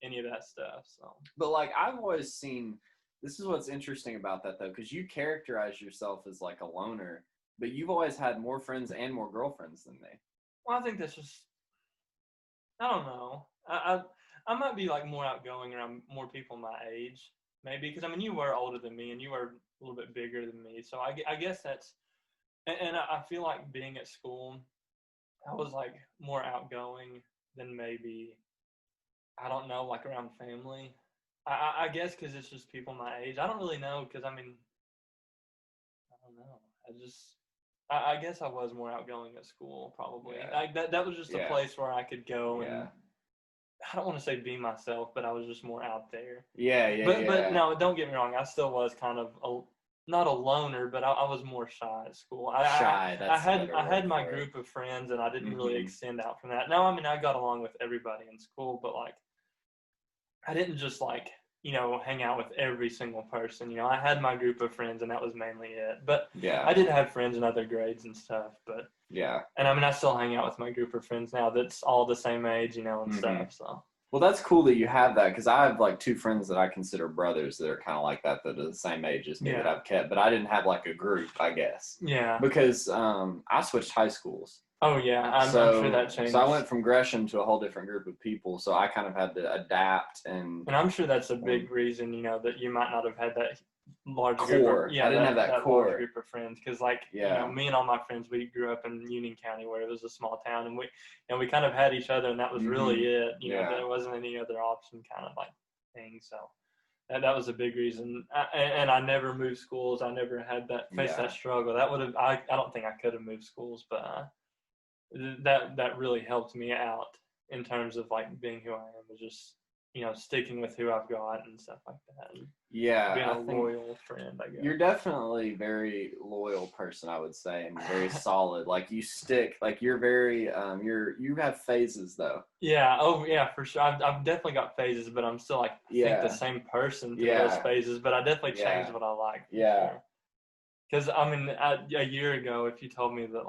any of that stuff. So, but like I've always seen, this is what's interesting about that though, because you characterize yourself as like a loner, but you've always had more friends and more girlfriends than me. Well, I think that's just, I don't know. I might be like more outgoing around more people my age, maybe, because I mean you were older than me and you were a little bit bigger than me, so I guess that's, and I feel like being at school, I was like more outgoing than maybe, I don't know, like around family. I guess because it's just people my age. I don't really know because I mean, I don't know. I guess I was more outgoing at school probably. Like that was just a place where I could go and. I don't want to say be myself, but I was just more out there. But no, don't get me wrong. I still was kind of not a loner, but I was more shy at school. I had my group of friends, and I didn't really extend out from that. Now, I mean, I got along with everybody in school, but like, I didn't just like hang out with every single person. I had my group of friends, and that was mainly it. But Yeah. I did have friends in other grades and stuff. But yeah. And I mean, I still hang out with my group of friends now that's all the same age, and stuff. So. Well, that's cool that you have that, because I have like 2 friends that I consider brothers that are kind of like that are the same age as me that I've kept, but I didn't have like a group, I guess. Yeah. Because I switched high schools. Oh yeah, I'm sure that changed. So I went from Gresham to a whole different group of people, so I kind of had to adapt And I'm sure that's a big reason, that you might not have had that large core. Group of, I didn't have that core large group of friends, because me and all my friends, we grew up in Union County, where it was a small town, and we kind of had each other, and that was really it. There wasn't any other option kind of like thing. So that was a big reason. And I never moved schools. I never had faced that struggle. That would have I don't think I could have moved schools, but that really helped me out in terms of like being who I am, was just sticking with who I've got and stuff like that. And being a loyal friend, I guess. You're definitely a very loyal person, I would say, and very solid. Like you stick, like you're very, you have phases though. Yeah. Oh yeah, for sure. I've definitely got phases, but I'm still I think the same person through those phases. But I definitely changed what I like. Yeah. Sure. Because I mean, a year ago, if you told me that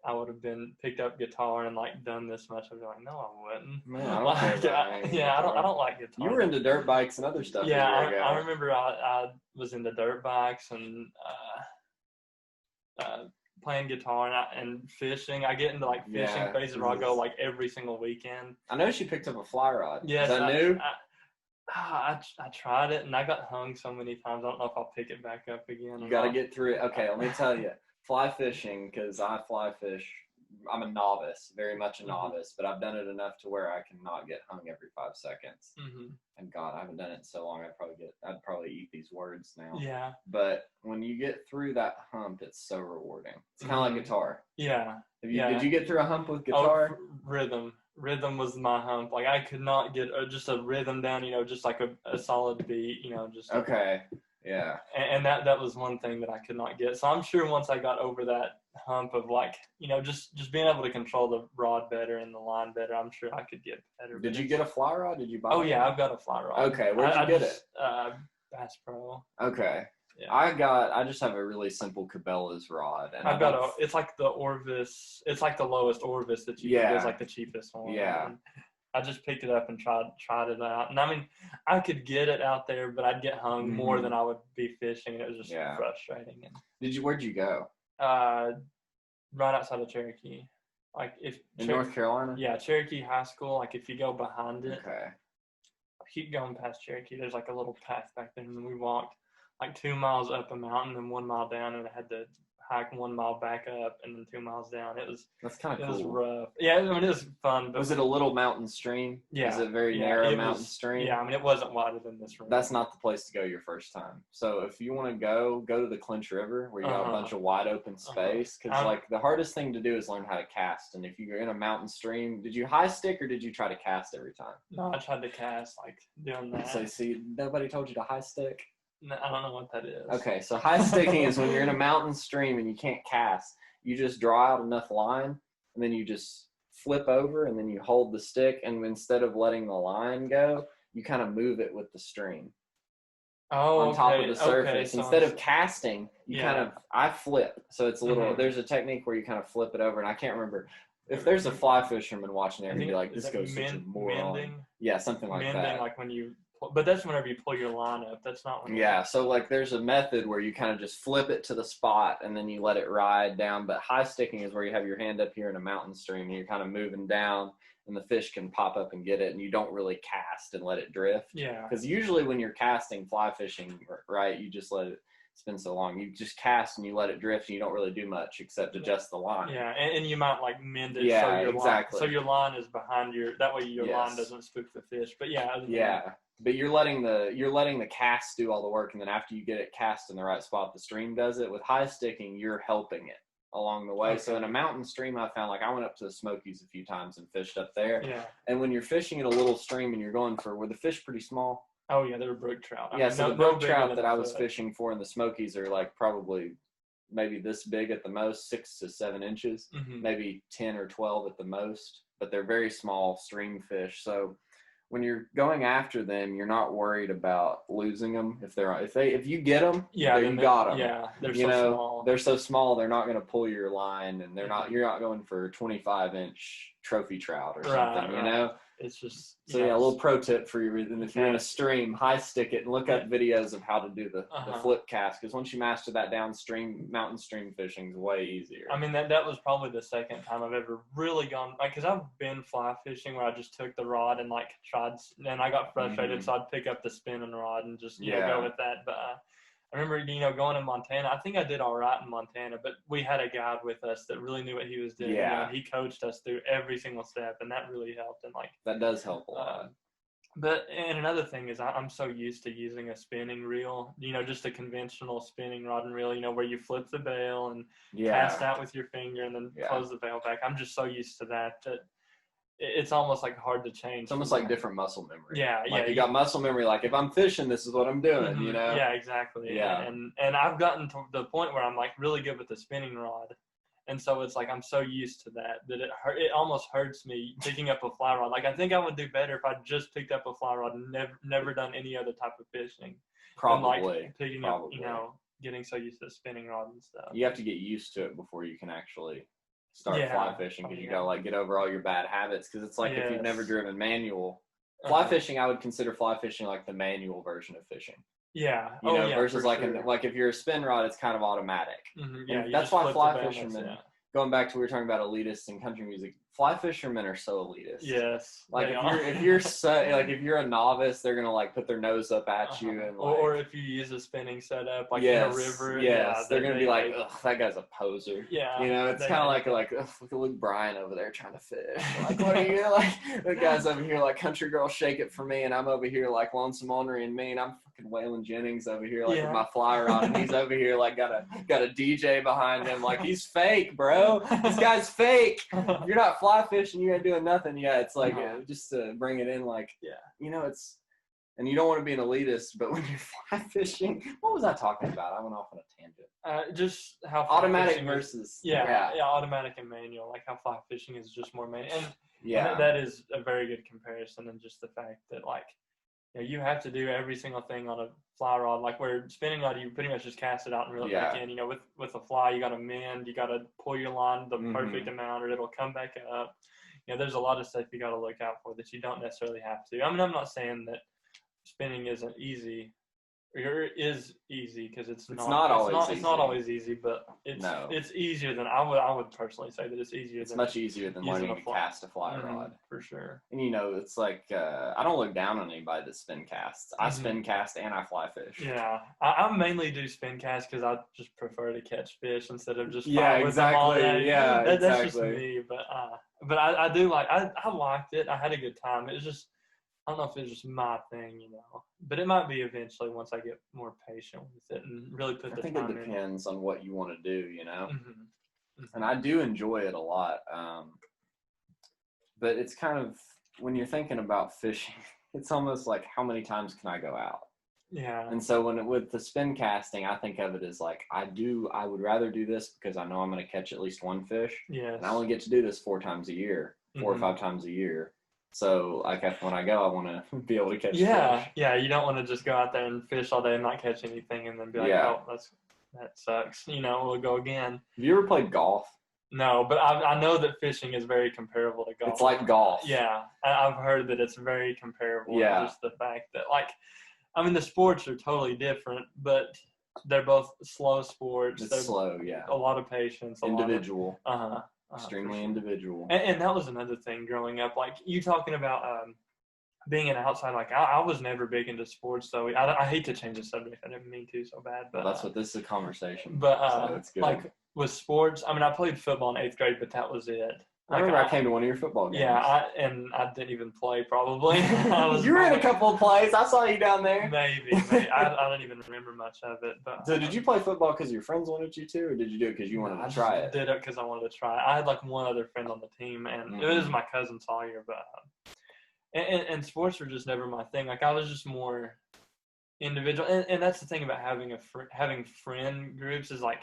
I would have picked up guitar and done this much, I'd be like, no, I wouldn't. Man, I don't care I don't like guitar. You were into dirt bikes and other stuff. Yeah, I remember I was into dirt bikes and playing guitar and fishing. I get into fishing phases where I go every single weekend. I know she picked up a fly rod. Yes, is that new? I tried it and I got hung so many times. I don't know if I'll pick it back up again. You got to get through it. Okay, let me tell you. Fly fishing, because I fly fish. I'm a novice, very much a novice, but I've done it enough to where I cannot get hung every 5 seconds. And God, I haven't done it in so long. I'd probably eat these words now. Yeah. But when you get through that hump, it's so rewarding. It's kind of like guitar. Yeah. Did you get through a hump with guitar? Oh, rhythm was my hump. I could not get just a rhythm down, just a solid beat, just. Okay. Yeah. And that was one thing that I could not get. So I'm sure once I got over that hump of just being able to control the rod better and the line better, I'm sure I could get better. Did you get a fly rod? Did you buy? Oh yeah, I've got a fly rod. Okay, where'd you get it? Bass Pro. Okay. Yeah. I just have a really simple Cabela's rod, and I've got it's like the Orvis. It's like the lowest Orvis that you can get, is like the cheapest one. Yeah. And I just picked it up and tried it out, and I mean, I could get it out there, but I'd get hung more than I would be fishing, and it was just frustrating. And where'd you go? Right outside of Cherokee, in North Carolina. Yeah, Cherokee High School. If you go behind it, okay. Keep going past Cherokee. There's a little path back there, and then we walked 2 miles up a mountain and 1 mile down, and I had to hike 1 mile back up and then 2 miles down. That's kind of cool. It was rough. Yeah, I mean, it was fun. But was it a little mountain stream? Yeah. Was it a very narrow mountain stream? Yeah, I mean, it wasn't wider than this room. That's not the place to go your first time. So if you want to go to the Clinch River, where you got a bunch of wide open space. Because the hardest thing to do is learn how to cast. And if you're in a mountain stream, did you high stick or did you try to cast every time? No, I tried to cast, doing that. So see, nobody told you to high stick? No, I don't know what that is. Okay, so high sticking is when you're in a mountain stream and you can't cast. You just draw out enough line, and then you just flip over, and then you hold the stick, and instead of letting the line go, you kind of move it with the stream. Oh, on top of the surface. So instead of casting, you I flip. So it's a little, there's a technique where you kind of flip it over, and I can't remember. If there's a fly fisherman watching there, he'd be like, this goes such a moron. Mending? Yeah, something like that. Like when you... But that's whenever you pull your line up. That's not when so there's a method where you kind of just flip it to the spot and then you let it ride down. But high sticking is where you have your hand up here in a mountain stream and you're kind of moving down and the fish can pop up and get it, and you don't really cast and let it drift. Yeah. Because usually when you're casting fly fishing, right, you just let it spin so long. You just cast and you let it drift and you don't really do much except adjust the line. Yeah, and you might mend it exactly. So your line is behind that way your line doesn't spook the fish. But but you're letting the cast do all the work, and then after you get it cast in the right spot, the stream does it. With high sticking, you're helping it along the way. Okay. So in a mountain stream, I found I went up to the Smokies a few times and fished up there. Yeah. And when you're fishing in a little stream and you're going were the fish pretty small? Oh yeah, they were brook trout. The brook trout that I was fishing for in the Smokies are probably maybe this big at the most, 6 to 7 inches, maybe 10 or 12 at the most, but they're very small stream fish. So when you're going after them, you're not worried about losing them. If you get them, Yeah, you got them. Yeah, they're You so know, small. they're so small, they're not going to pull your line, and Mhm. you're not going for 25-inch trophy trout or Right, something, you right. know? It's just So yeah, a little pro tip for you, and if you're in a stream, high stick it and look up videos of how to do the flip cast, because once you master that downstream, mountain stream fishing is way easier. I mean, that was probably the second time I've ever really gone, like, because I've been fly fishing where I just took the rod and like tried, and I got frustrated, so I'd pick up the spinning rod and just go with that. But I remember, going in Montana. I think I did all right in Montana, but we had a guide with us that really knew what he was doing. And he coached us through every single step, and that really helped. And like that does help a lot. And another thing is I'm so used to using a spinning reel, just a conventional spinning rod and reel, where you flip the bail and cast out with your finger and then close the bail back. I'm just so used to that it's almost like hard to change. It's almost like different muscle memory. Yeah, you got muscle memory. Like if I'm fishing, this is what I'm doing. Yeah, exactly. Yeah, and I've gotten to the point where I'm like really good with the spinning rod, and so it's like I'm so used to that it almost hurts me picking up a fly rod. Like I think I would do better if I just picked up a fly rod and never done any other type of fishing. Probably. Like picking up, getting so used to the spinning rod and stuff. You have to get used to it before you can actually start fly fishing, because you gotta like get over all your bad habits, because it's like if you've never driven manual fly fishing, I would consider fly fishing like the manual version of fishing. Yeah. Versus like if you're a spin rod, it's kind of automatic. Yeah, that's why fly fishermen, going back to what we were talking about elitists in country music, fly fishermen are so elitist. Yes. Like if you're a novice, they're gonna like put their nose up at you and like, or if you use a spinning setup like in a river. Yes, they're gonna be like, ugh, that guy's a poser. Yeah. It's kind of like look at Luke Bryan over there trying to fish. Like, what are you like? The guy's over here like country girl, shake it for me, and I'm over here like lonesome ornery and mean. I'm fucking Waylon Jennings over here like with my fly rod, and he's over here like got a DJ behind him. Like he's fake, bro. This guy's fake. If you're not fly fishing, you ain't doing nothing. Yeah, it's like just to bring it in, like it's. And you don't want to be an elitist, but when you're fly fishing, what was I talking about? I went off on a tangent. Just how automatic versus automatic and manual. Like how fly fishing is just more manual, and that is a very good comparison. And just the fact that like you have to do every single thing on a fly rod. Like where spinning rod, you pretty much just cast it out and reel it back in. With a fly, you got to mend, you got to pull your line the perfect amount, or it'll come back up. There's a lot of stuff you got to look out for that you don't necessarily have to. I mean, I'm not saying that spinning isn't easy, or is easy, because it's not always easy, but it's easier than I would personally say that it's easier. It's much easier than learning to cast a fly rod, for sure. And it's like I don't look down on anybody that spin casts. I spin cast and I fly fish. Yeah, I mainly do spin cast because I just prefer to catch fish instead of just with them all day. That's just me. But I do like I liked it. I had a good time. It was just, I don't know if it's just my thing, but it might be eventually once I get more patient with it and really put the time in. I think it depends on what you want to do, And I do enjoy it a lot. But it's kind of, when you're thinking about fishing, it's almost like, how many times can I go out? Yeah. And so with the spin casting, I think of it as like, I would rather do this because I know I'm going to catch at least one fish. Yes. And I only get to do this 4 times a year, 4 or 5 times a year. So, like, when I go, I want to be able to catch fish. Yeah, you don't want to just go out there and fish all day and not catch anything and then be like, oh, that sucks. We'll go again. Have you ever played golf? No, but I know that fishing is very comparable to golf. It's like golf. Yeah, I've heard that it's very comparable. Yeah. Just the fact that, like, I mean, the sports are totally different, but they're both slow sports. It's slow, A lot of patience. Individual. Extremely individual. And that was another thing growing up. Like, you talking about being an outside, like, I was never big into sports, so I hate to change the subject. I didn't mean to so bad. But that's what this is, a conversation. But, so it's good. like, with sports, I mean, I played football in 8th grade, but that was it. I remember I came to one of your football games. Yeah, I didn't even play, probably. You were in a couple of plays. I saw you down there. Maybe. I don't even remember much of it. But so did you play football because your friends wanted you to, or did you do it because you wanted to try it? I did it because I wanted to try it. I had like one other friend on the team, and it was my cousin Sawyer. But and sports were just never my thing. Like, I was just more individual, and that's the thing about having having friend groups is like,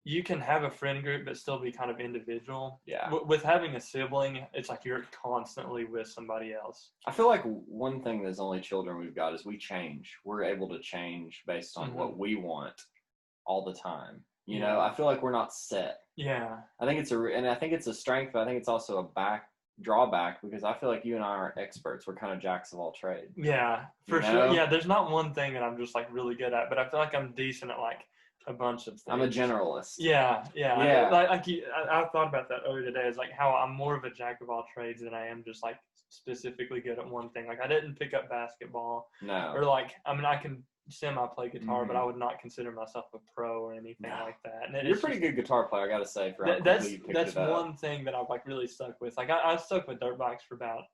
you can have a friend group but still be kind of individual. Yeah. With having a sibling, it's like you're constantly with somebody else. I feel like one thing as only children we've got is we change. We're able to change based on what we want all the time. You know, I feel like we're not set. Yeah. I think it's a strength, but I think it's also a drawback because I feel like you and I aren't experts. We're kind of jacks of all trades. Yeah, for sure. Yeah, there's not one thing that I'm just like really good at, but I feel like I'm decent at like a bunch of things. I'm a generalist. Yeah. Yeah. I thought about that earlier today. It's like how I'm more of a jack of all trades than I am just like specifically good at one thing. Like I didn't pick up basketball. No. Or like, I mean, I can semi-play guitar, but I would not consider myself a pro or anything like that. And you're a pretty good guitar player, I gotta say. For how quickly you picked that's it up. one thing that I've like really stuck with. Like I stuck with dirt bikes for about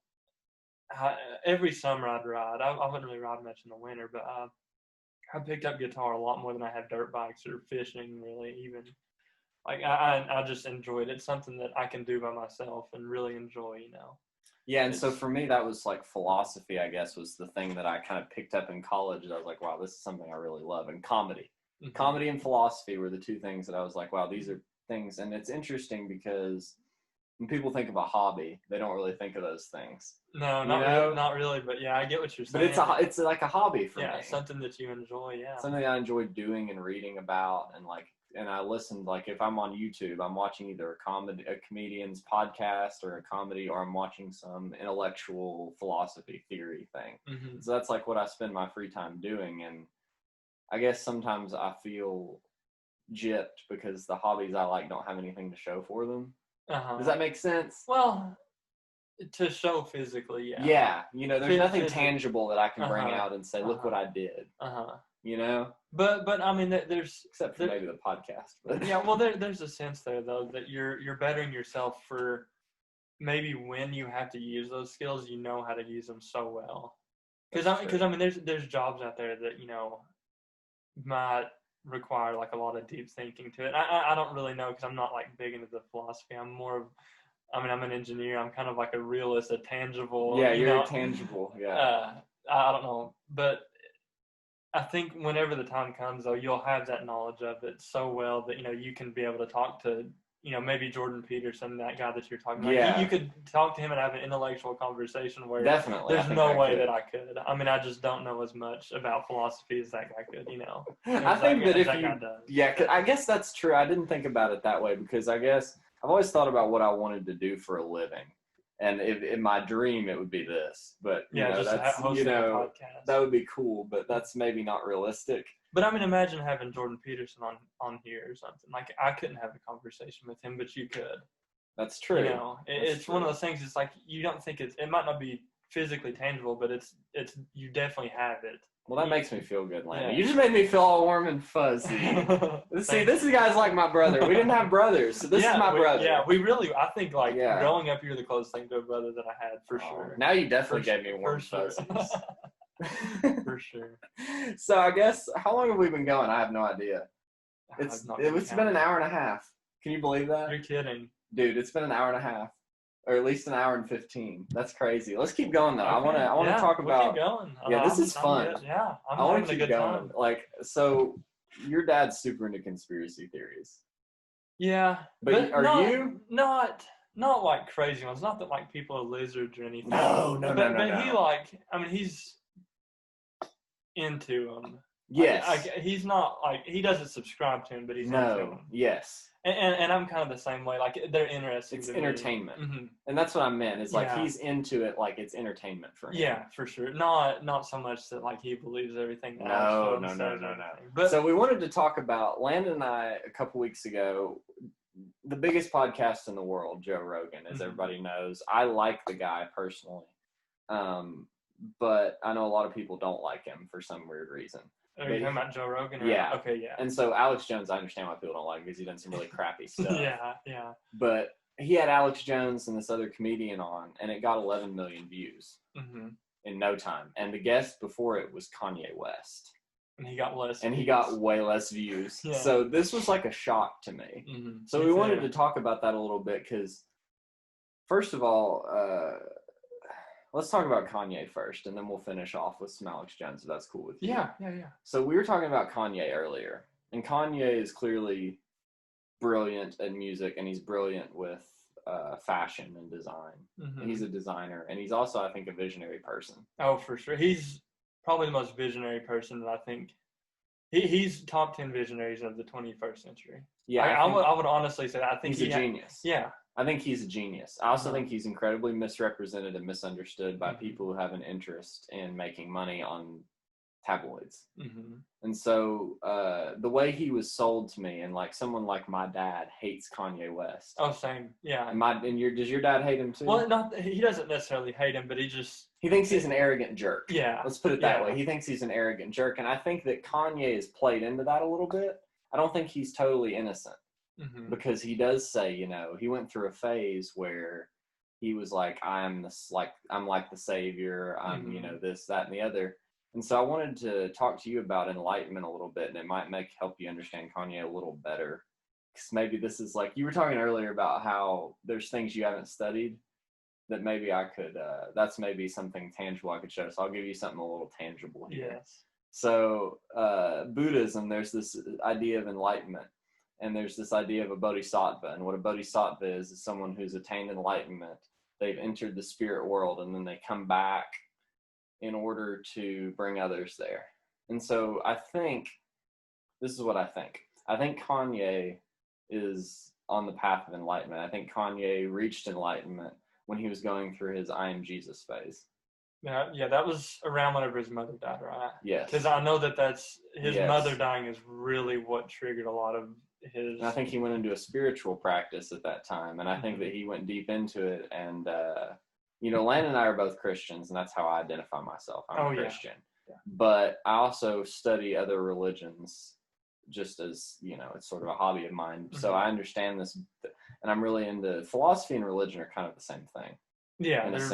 every summer I'd ride. I wouldn't really ride much in the winter, but I picked up guitar a lot more than I had dirt bikes or fishing really even. Like I just enjoyed it. It's something that I can do by myself and really enjoy, you know. Yeah, and so for me, that was like philosophy, I guess, was the thing that I kind of picked up in college. I was like, wow, this is something I really love. And comedy. Mm-hmm. Comedy and philosophy were the two things that I was like, wow, these are things. And it's interesting because when people think of a hobby, they don't really think of those things. No, not really. But yeah, I get what you're saying. But it's like a hobby for me. Yeah, something that you enjoy, yeah. Something I enjoy doing and reading about and I listen, like if I'm on YouTube, I'm watching either a comedian's podcast or a comedy, or I'm watching some intellectual philosophy theory thing. Mm-hmm. So that's like what I spend my free time doing. And I guess sometimes I feel gypped because the hobbies I like don't have anything to show for them. Uh-huh. Does that make sense? Well, to show physically, yeah. Yeah, you know, there's nothing tangible that I can bring out and say, look what I did. You know, but I mean, there's except for maybe the podcast. But. Yeah, well, there's a sense there though that you're bettering yourself for maybe when you have to use those skills, you know how to use them so well. Because I mean, there's jobs out there that you know might require like a lot of deep thinking to it. I don't really know because I'm not like big into the philosophy. I'm more of I'm an engineer. I'm kind of like a realist, a tangible. Yeah, you're tangible. Yeah. I don't know, but. I think whenever the time comes, though, you'll have that knowledge of it so well that, you know, you can be able to talk to, you know, maybe Jordan Peterson, that guy that you're talking about. Yeah. You could talk to him and have an intellectual conversation where definitely there's no way that I could. I mean, I just don't know as much about philosophy as that guy could, you know. I think that if you, yeah, I guess that's true. I didn't think about it that way because I guess I've always thought about what I wanted to do for a living. And if in my dream it would be this, but you know, that's you know that would be cool, but that's maybe not realistic. But I mean, imagine having Jordan Peterson on here or something. Like I couldn't have a conversation with him, but you could. That's true. You know, it's one of those things. It's like you don't think it might not be physically tangible, but it's you definitely have it. Well, that makes me feel good, Landon. Yeah. You just made me feel all warm and fuzzy. See, this is guys like my brother. We didn't have brothers, so this is my brother. Yeah, we really, I think, growing up, you're the closest thing to a brother that I had, for sure. Now you definitely gave me warm fuzzies. For sure. So I guess, how long have we been going? I have no idea. It's been an hour and a half. Can you believe that? You're kidding. Dude, it's been an hour and a half. Or at least an hour and 15. That's crazy. Let's keep going though. Okay. I want to talk about. Keep going. Yeah, this is fun. I'm I want to having keep a good going. time. Like, so your dad's super into conspiracy theories. Yeah, but are you? Not like crazy ones. Not that like people are lizards or anything. No. But he he's into them. Yes. He's not like he doesn't subscribe to him, but he's into them. Yes. And I'm kind of the same way. Like they're interesting. It's entertainment, and that's what I meant. Is like he's into it, like it's entertainment for him. Yeah, for sure. Not so much that like he believes everything. No. But so we wanted to talk about Landon and I a couple weeks ago. The biggest podcast in the world, Joe Rogan, as everybody knows. I like the guy personally, but I know a lot of people don't like him for some weird reason. Are you talking about Joe Rogan? Yeah. Okay, yeah. And so Alex Jones, I understand why people don't like him because he's done some really crappy stuff. Yeah. But he had Alex Jones and this other comedian on, and it got 11 million views in no time. And the guest before it was Kanye West. And he got less. And he got way less views. Yeah. So this was like a shock to me. So we wanted to talk about that a little bit because, first of all, let's talk about Kanye first, and then we'll finish off with some Alex Jones, if that's cool with you. Yeah. So we were talking about Kanye earlier, and Kanye is clearly brilliant at music, and he's brilliant with fashion and design. Mm-hmm. He's a designer, and he's also, I think, a visionary person. Oh, for sure. He's probably the most visionary person that I think. He's top 10 visionaries of the 21st century. Yeah, I would honestly say that. I think he's a genius. Yeah. I think he's a genius. I also think he's incredibly misrepresented and misunderstood by people who have an interest in making money on tabloids. Mm-hmm. And so the way he was sold to me, and like someone like my dad hates Kanye West. Oh, same. Yeah. Does your dad hate him too? Well, he doesn't necessarily hate him, but he thinks he's an arrogant jerk. Yeah. Let's put it that way. He thinks he's an arrogant jerk. And I think that Kanye has played into that a little bit. I don't think he's totally innocent, because he does say, he went through a phase where he was like, I'm like the savior. I'm, this, that, and the other. And so I wanted to talk to you about enlightenment a little bit, and it might help you understand Kanye a little better. Because maybe this is like, you were talking earlier about how there's things you haven't studied that maybe I could, that's maybe something tangible I could show. So I'll give you something a little tangible here. Yes. So Buddhism, there's this idea of enlightenment, and there's this idea of a bodhisattva. And what a bodhisattva is someone who's attained enlightenment. They've entered the spirit world, and then they come back in order to bring others there. And so I think, this is what I think. I think Kanye is on the path of enlightenment. I think Kanye reached enlightenment when he was going through his I Am Jesus phase. Yeah, that was around whenever his mother died, right? Yes. Because I know that's his mother dying is really what triggered a lot of his. And I think he went into a spiritual practice at that time, and I think that he went deep into it. And Landon and I are both Christians, and that's how I identify myself. I'm a Christian. Yeah. But I also study other religions, just as it's sort of a hobby of mine. So I understand this, and I'm really into philosophy and religion are kind of the same thing. Yeah, they're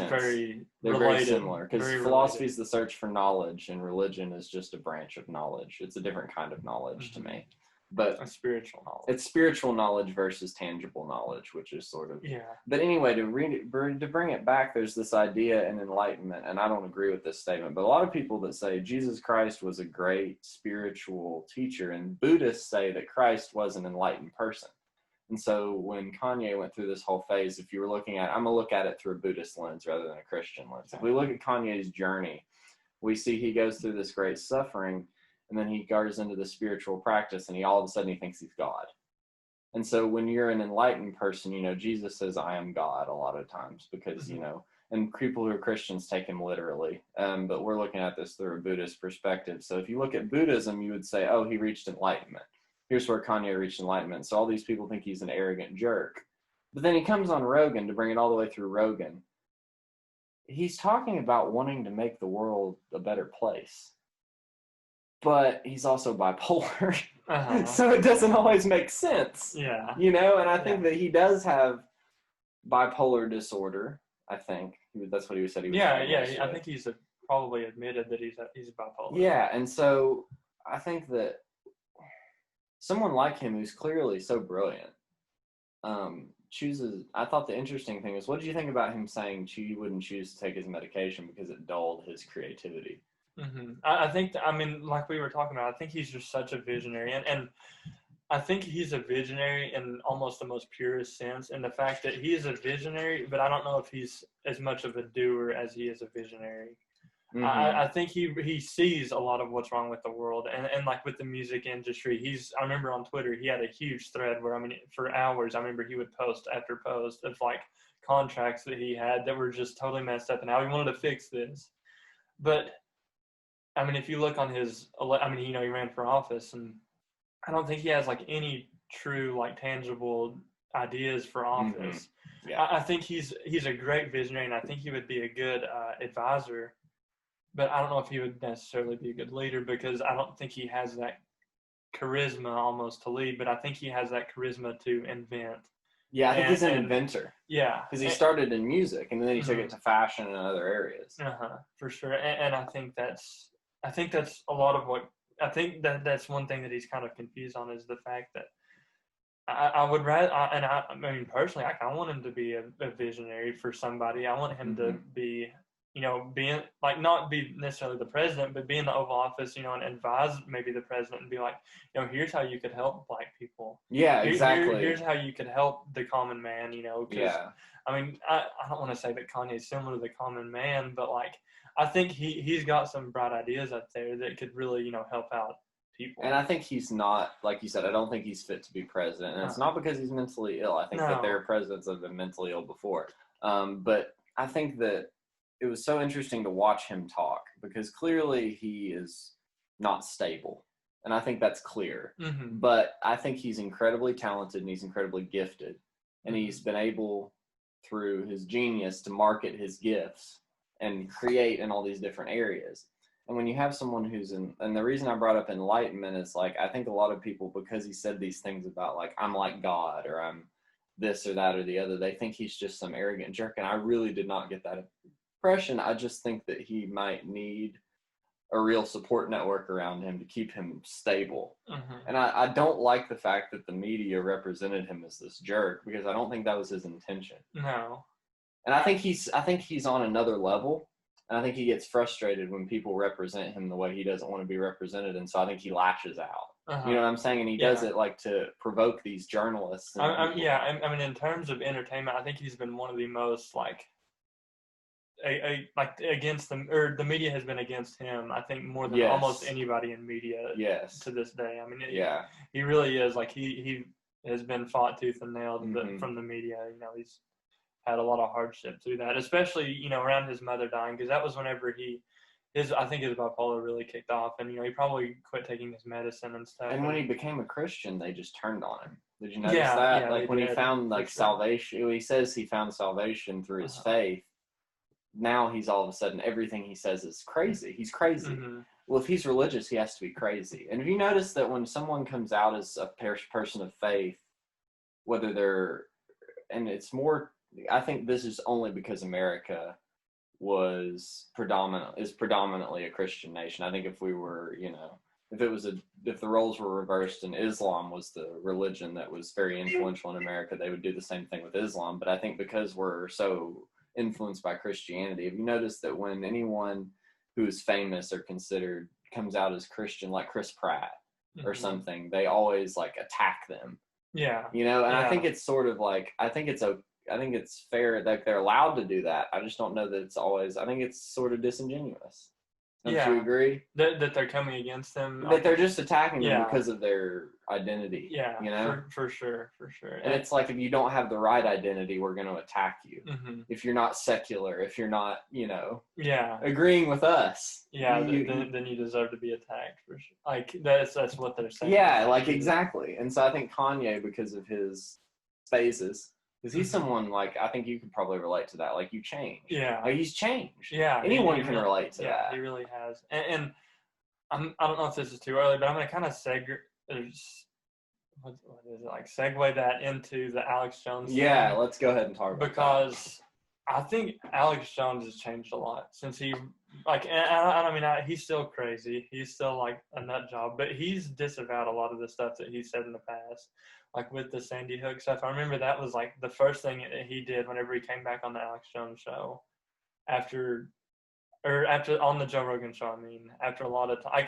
very similar, because philosophy is the search for knowledge, and religion is just a branch of knowledge. It's a different kind of knowledge to me, but a spiritual knowledge. It's spiritual knowledge versus tangible knowledge, which is sort of But anyway, to bring it back, there's this idea in enlightenment, and I don't agree with this statement, but a lot of people that say Jesus Christ was a great spiritual teacher, and Buddhists say that Christ was an enlightened person. And so when Kanye went through this whole phase, if you were looking at, I'm going to look at it through a Buddhist lens rather than a Christian lens. If we look at Kanye's journey, we see he goes through this great suffering, and then he goes into the spiritual practice, and all of a sudden he thinks he's God. And so when you're an enlightened person, Jesus says, I am God a lot of times, because, and people who are Christians take him literally. But we're looking at this through a Buddhist perspective. So if you look at Buddhism, you would say, oh, he reached enlightenment. Here's where Kanye reached enlightenment. So all these people think he's an arrogant jerk. But then he comes on Rogan to bring it all the way through Rogan. He's talking about wanting to make the world a better place. But he's also bipolar. So it doesn't always make sense. Yeah. And I think that he does have bipolar disorder, I think. That's what he said he was. I think he's probably admitted that he's bipolar. Yeah, and so I think that someone like him who's clearly so brilliant chooses. I thought the interesting thing is, what did you think about him saying he wouldn't choose to take his medication because it dulled his creativity? I think, like we were talking about, I think he's just such a visionary, and I think he's a visionary in almost the most purest sense, and the fact that he is a visionary, but I don't know if he's as much of a doer as he is a visionary. I think he sees a lot of what's wrong with the world, and like with the music industry, I remember on Twitter he had a huge thread where for hours I remember he would post after post of like contracts that he had that were just totally messed up and how he wanted to fix this. But if you look on his, he ran for office, and I don't think he has like any true like tangible ideas for office. Yeah. I think he's a great visionary, and I think he would be a good advisor. But I don't know if he would necessarily be a good leader, because I don't think he has that charisma almost to lead, but I think he has that charisma to invent. Yeah, I think he's an inventor. Yeah. Because he started in music, and then he took it to fashion and other areas. For sure. And I think that's a lot of what, I think that's one thing that he's kind of confused on, is the fact that I would rather, personally, I want him to be a visionary for somebody. I want him to be being like not be necessarily the president, but be in the Oval Office, and advise maybe the president and be like, here's how you could help Black people. Yeah, exactly. Here's how you could help the common man, because Yeah. I mean, I don't want to say that Kanye is similar to the common man, but like, I think he's got some bright ideas out there that could really, help out people. And I think he's not, like you said, I don't think he's fit to be president. And it's not because he's mentally ill. I think that there are presidents that have been mentally ill before. But I think that it was so interesting to watch him talk because clearly he is not stable. And I think that's clear. Mm-hmm. But I think he's incredibly talented and he's incredibly gifted. And he's been able, through his genius, to market his gifts and create in all these different areas. And when you have someone who's and the reason I brought up enlightenment is like, I think a lot of people, because he said these things about like, I'm like God or I'm this or that or the other, they think he's just some arrogant jerk. And I really did not get that impression. I just think that he might need a real support network around him to keep him stable. Mm-hmm. And I don't like the fact that the media represented him as this jerk because I don't think that was his intention. No. And I think he's on another level. And I think he gets frustrated when people represent him the way he doesn't want to be represented. And so I think he lashes out. Uh-huh. You know what I'm saying? And he does it like to provoke these journalists. I mean, in terms of entertainment, I think he's been one of the most like against them, or the media has been against him. I think more than almost anybody in media to this day. I mean, he really is like he has been fought tooth and nail from the media. He's had a lot of hardship through that, especially around his mother dying, because that was whenever I think his bipolar really kicked off, and he probably quit taking his medicine and stuff. And when he became a Christian, they just turned on him. Did you notice that? Like when he found salvation, he says he found salvation through his faith. Now he's all of a sudden everything he says is crazy. He's crazy. Mm-hmm. Well, if he's religious, he has to be crazy. And if you notice that when someone comes out as a person of faith, whether they're, and it's more, I think this is only because America is predominantly a Christian nation. I think if we were, if the roles were reversed and Islam was the religion that was very influential in America, they would do the same thing with Islam. But I think because we're so influenced by Christianity, have you noticed that when anyone who is famous or considered comes out as Christian, like Chris Pratt or something, they always like attack them. Yeah. I think it's sort of like, I think it's fair that they're allowed to do that. I just don't know that it's always, I think it's sort of disingenuous. Don't you agree? That they're coming against them? That they're just attacking them because of their identity. Yeah, for sure. And it's like, if you don't have the right identity, we're going to attack you. Mm-hmm. If you're not secular, if you're not, agreeing with us. Yeah, then you deserve to be attacked, for sure. Like, that's what they're saying. Yeah, like, exactly. And so I think Kanye, because of his phases, because he's someone, like, I think you could probably relate to that. Like, you change. Yeah. Like, he's changed. Yeah. Anyone can relate to that. Yeah, he really has. And I don't know if this is too early, but I'm going to kind of segue that into the Alex Jones thing. Let's go ahead and talk about that. Because I think Alex Jones has changed a lot since he, like, and he's still crazy. He's still, like, a nut job, but he's disavowed a lot of the stuff that he said in the past. Like with the Sandy Hook stuff, I remember that was like the first thing that he did whenever he came back on the Alex Jones show, after on the Joe Rogan show. I mean, after a lot of time,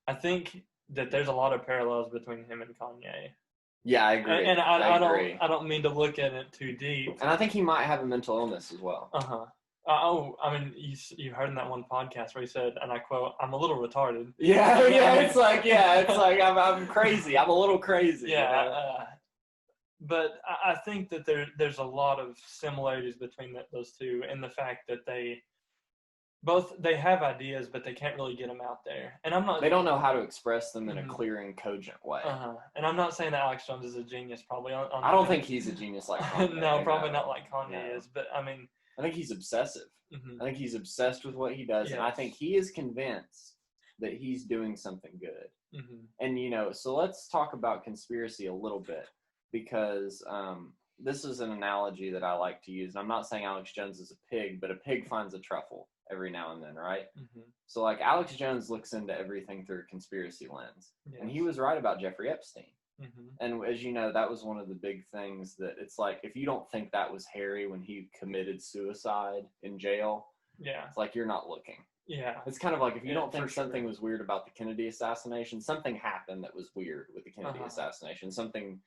I think that there's a lot of parallels between him and Kanye. Yeah, I agree. And I agree. I don't mean to look at it too deep. And I think he might have a mental illness as well. I mean, you heard in that one podcast where he said, and I quote, "I'm a little retarded." Yeah, it's like I'm crazy. I'm a little crazy. Yeah, but I think that there's a lot of similarities between those two, in the fact that they have ideas, but they can't really get them out there. And they don't know how to express them in a clear and cogent way. And I'm not saying that Alex Jones is a genius. Probably I don't think he's a genius like Kanye. No, probably not like Kanye is. But I mean, I think he's obsessive. Mm-hmm. I think he's obsessed with what he does, and I think he is convinced that he's doing something good. Mm-hmm. And so let's talk about conspiracy a little bit, because this is an analogy that I like to use. And I'm not saying Alex Jones is a pig, but a pig finds a truffle every now and then, right? Mm-hmm. So like Alex Jones looks into everything through a conspiracy lens, and he was right about Jeffrey Epstein. Mm-hmm. And as you know, that was one of the big things that it's like, if you don't think that was Harry when he committed suicide in jail, Yeah. It's like you're not looking. Yeah. It's kind of like if you don't think for something sure. was weird about the Kennedy assassination, something happened that was weird with the Kennedy assassination. Something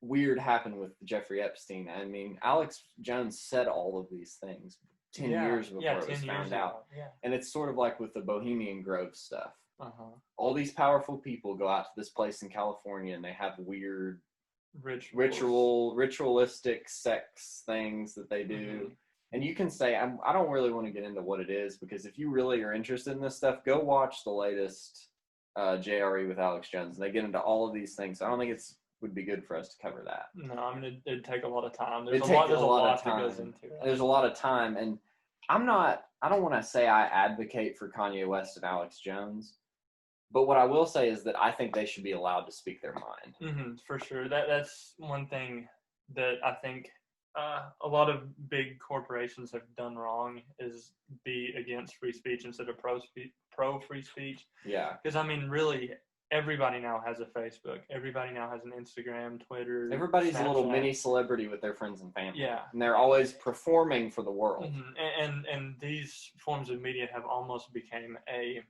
weird happened with Jeffrey Epstein. I mean, Alex Jones said all of these things 10 years before it was found out. Yeah. And it's sort of like with the Bohemian Grove stuff. Uh-huh. All these powerful people go out to this place in California and they have weird ritualistic sex things that they do. And you can say, I don't really want to get into what it is, because if you really are interested in this stuff, go watch the latest JRE with Alex Jones. And they get into all of these things. I don't think would be good for us to cover that. No, I mean, it'd take a lot of time. There's a lot that goes into it. There's a lot of time. And I don't want to say I advocate for Kanye West and Alex Jones. But what I will say is that I think they should be allowed to speak their mind. For sure. That's one thing that I think a lot of big corporations have done wrong, is be against free speech instead of pro free speech. Yeah. Because, I mean, really, everybody now has a Facebook. Everybody now has an Instagram, Twitter. Everybody's Snapchat. A little mini celebrity with their friends and family. Yeah. And they're always performing for the world. And these forms of media have almost become a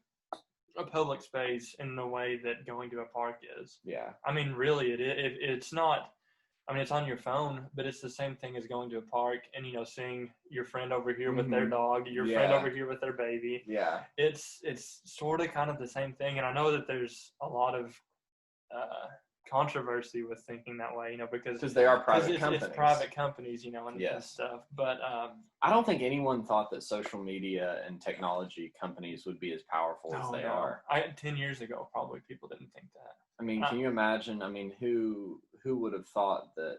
public space in the way that going to a park is. Yeah. I mean, really, it's not. I mean, it's on your phone, but it's the same thing as going to a park and, seeing your friend over here with their dog, your friend over here with their baby. Yeah. It's sort of kind of the same thing. And I know that there's a lot of controversy with thinking that way, because they are private companies. It's private companies, and stuff. But I don't think anyone thought that social media and technology companies would be as powerful as they are. 10 years ago, probably people didn't think that. I mean, can you imagine? I mean, who would have thought that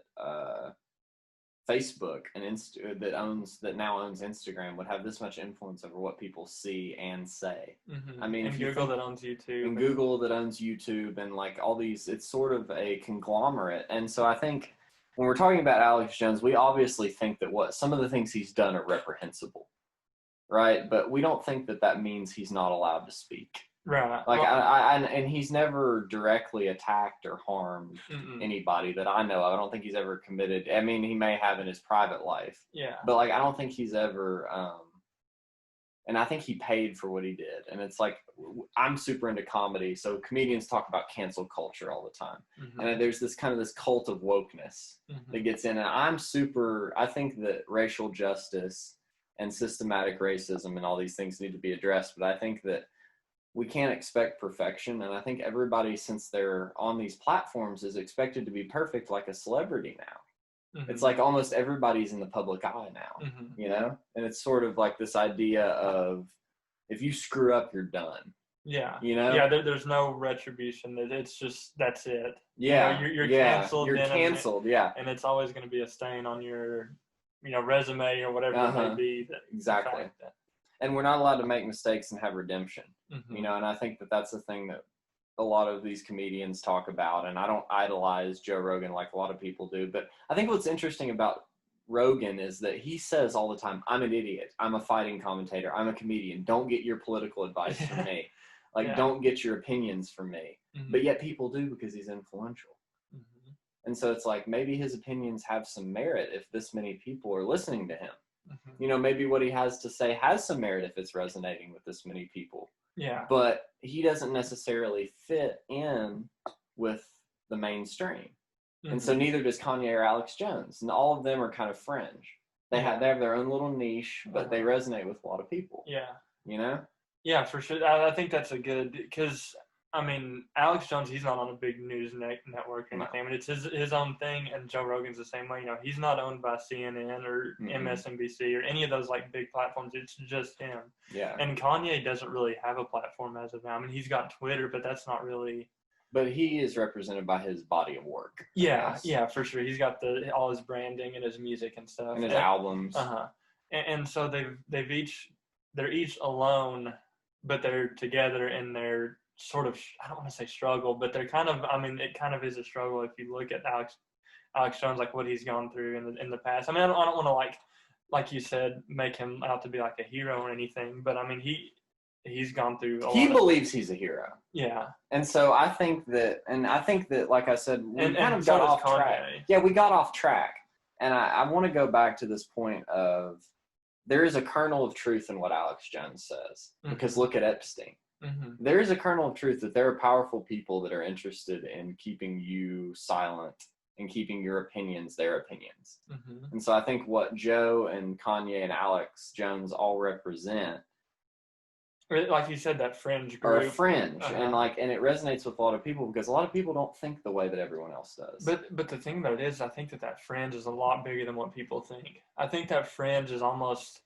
Facebook and that now owns Instagram would have this much influence over what people see and say? I mean, and Google that owns YouTube, and Google that owns YouTube, and like all these, it's sort of a conglomerate. And so I think when we're talking about Alex Jones, we obviously think that some of the things he's done are reprehensible, right? But we don't think that means he's not allowed to speak. Right. Like and he's never directly attacked or harmed anybody that I know of. I don't think he's ever committed. I mean, he may have in his private life. Yeah. But like, I don't think he's ever. And I think he paid for what he did. And it's like, I'm super into comedy, so comedians talk about cancel culture all the time. And there's this cult of wokeness that gets in. And I think that racial justice and systematic racism and all these things need to be addressed. But I think that we can't expect perfection. And I think everybody, since they're on these platforms, is expected to be perfect like a celebrity now. It's like almost everybody's in the public eye now, And it's sort of like this idea of, if you screw up, you're done. Yeah. Yeah, there's no retribution. It's just, that's it. Yeah. You're canceled. You're canceled, yeah. And it's always going to be a stain on your, resume or whatever it may be. Exactly. And we're not allowed to make mistakes and have redemption, and I think that's the thing that a lot of these comedians talk about. And I don't idolize Joe Rogan like a lot of people do, but I think what's interesting about Rogan is that he says all the time, I'm an idiot. I'm a fighting commentator. I'm a comedian. Don't get your political advice from me. Don't get your opinions from me. But yet people do, because he's influential. And so it's like, maybe his opinions have some merit if this many people are listening to him. Maybe what he has to say has some merit if it's resonating with this many people. Yeah. But he doesn't necessarily fit in with the mainstream. And so neither does Kanye or Alex Jones. And all of them are kind of fringe. They have their own little niche, but they resonate with a lot of people. Yeah. Yeah, for sure. I think that's a good, because I mean, Alex Jones, he's not on a big news network or anything. I mean, it's his own thing, and Joe Rogan's the same way. He's not owned by CNN or MSNBC or any of those big platforms. It's just him. Yeah. And Kanye doesn't really have a platform as of now. I mean, he's got Twitter, but that's not really. But he is represented by his body of work. Yeah, for sure. He's got all his branding and his music and stuff. And his albums. And so they're each alone, but they're together in their sort of, I don't want to say struggle, but they're kind of, I mean, it kind of is a struggle if you look at Alex Jones, what he's gone through in the past. I mean, I don't want to like you said, make him out to be like a hero or anything, but I mean, he's gone through he believes he's a hero. Yeah. And so I think that, like I said, we kind of got off track. Yeah, we got off track. And I want to go back to this point of there is a kernel of truth in what Alex Jones says, because look at Epstein. There is a kernel of truth that there are powerful people that are interested in keeping you silent and keeping your opinions their opinions. And so I think what Joe and Kanye and Alex Jones all represent, like you said, that fringe group. Or a fringe, and it resonates with a lot of people because a lot of people don't think the way that everyone else does. But the thing about it is, I think that fringe is a lot bigger than what people think. I think that fringe is almost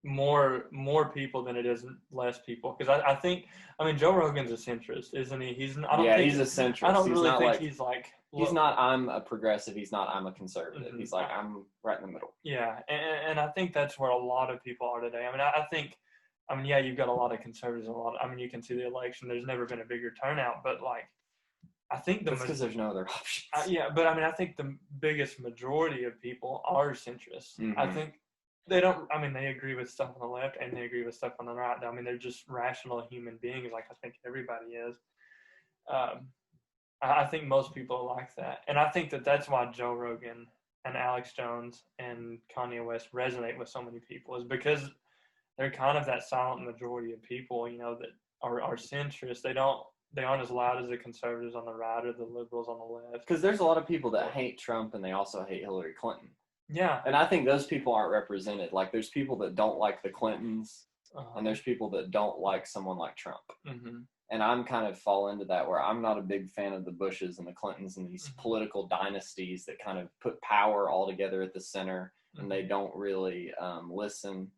more people than it is less people. Because I think, I mean, Joe Rogan's a centrist, isn't he? He's a centrist. I don't really think he's like. He's not, I'm a progressive. He's not, I'm a conservative. He's like, I'm right in the middle. Yeah, and I think that's where a lot of people are today. I mean, I think. I mean, yeah, you've got a lot of conservatives, I mean, you can see the election. There's never been a bigger turnout, but like, I think that's because there's no other options. Yeah, but I mean, I think the biggest majority of people are centrists. I think they don't. I mean, they agree with stuff on the left and they agree with stuff on the right. I mean, they're just rational human beings, like I think everybody is. I think most people are like that, and I think that's why Joe Rogan and Alex Jones and Kanye West resonate with so many people, is because they're kind of that silent majority of people, you know, that are centrist. They aren't as loud as the conservatives on the right or the liberals on the left. Because there's a lot of people that hate Trump and they also hate Hillary Clinton. Yeah. And I think those people aren't represented. Like, there's people that don't like the Clintons, and there's people that don't like someone like Trump. And I'm kind of fall into that, where I'm not a big fan of the Bushes and the Clintons and these political dynasties that kind of put power all together at the center, and they don't really listen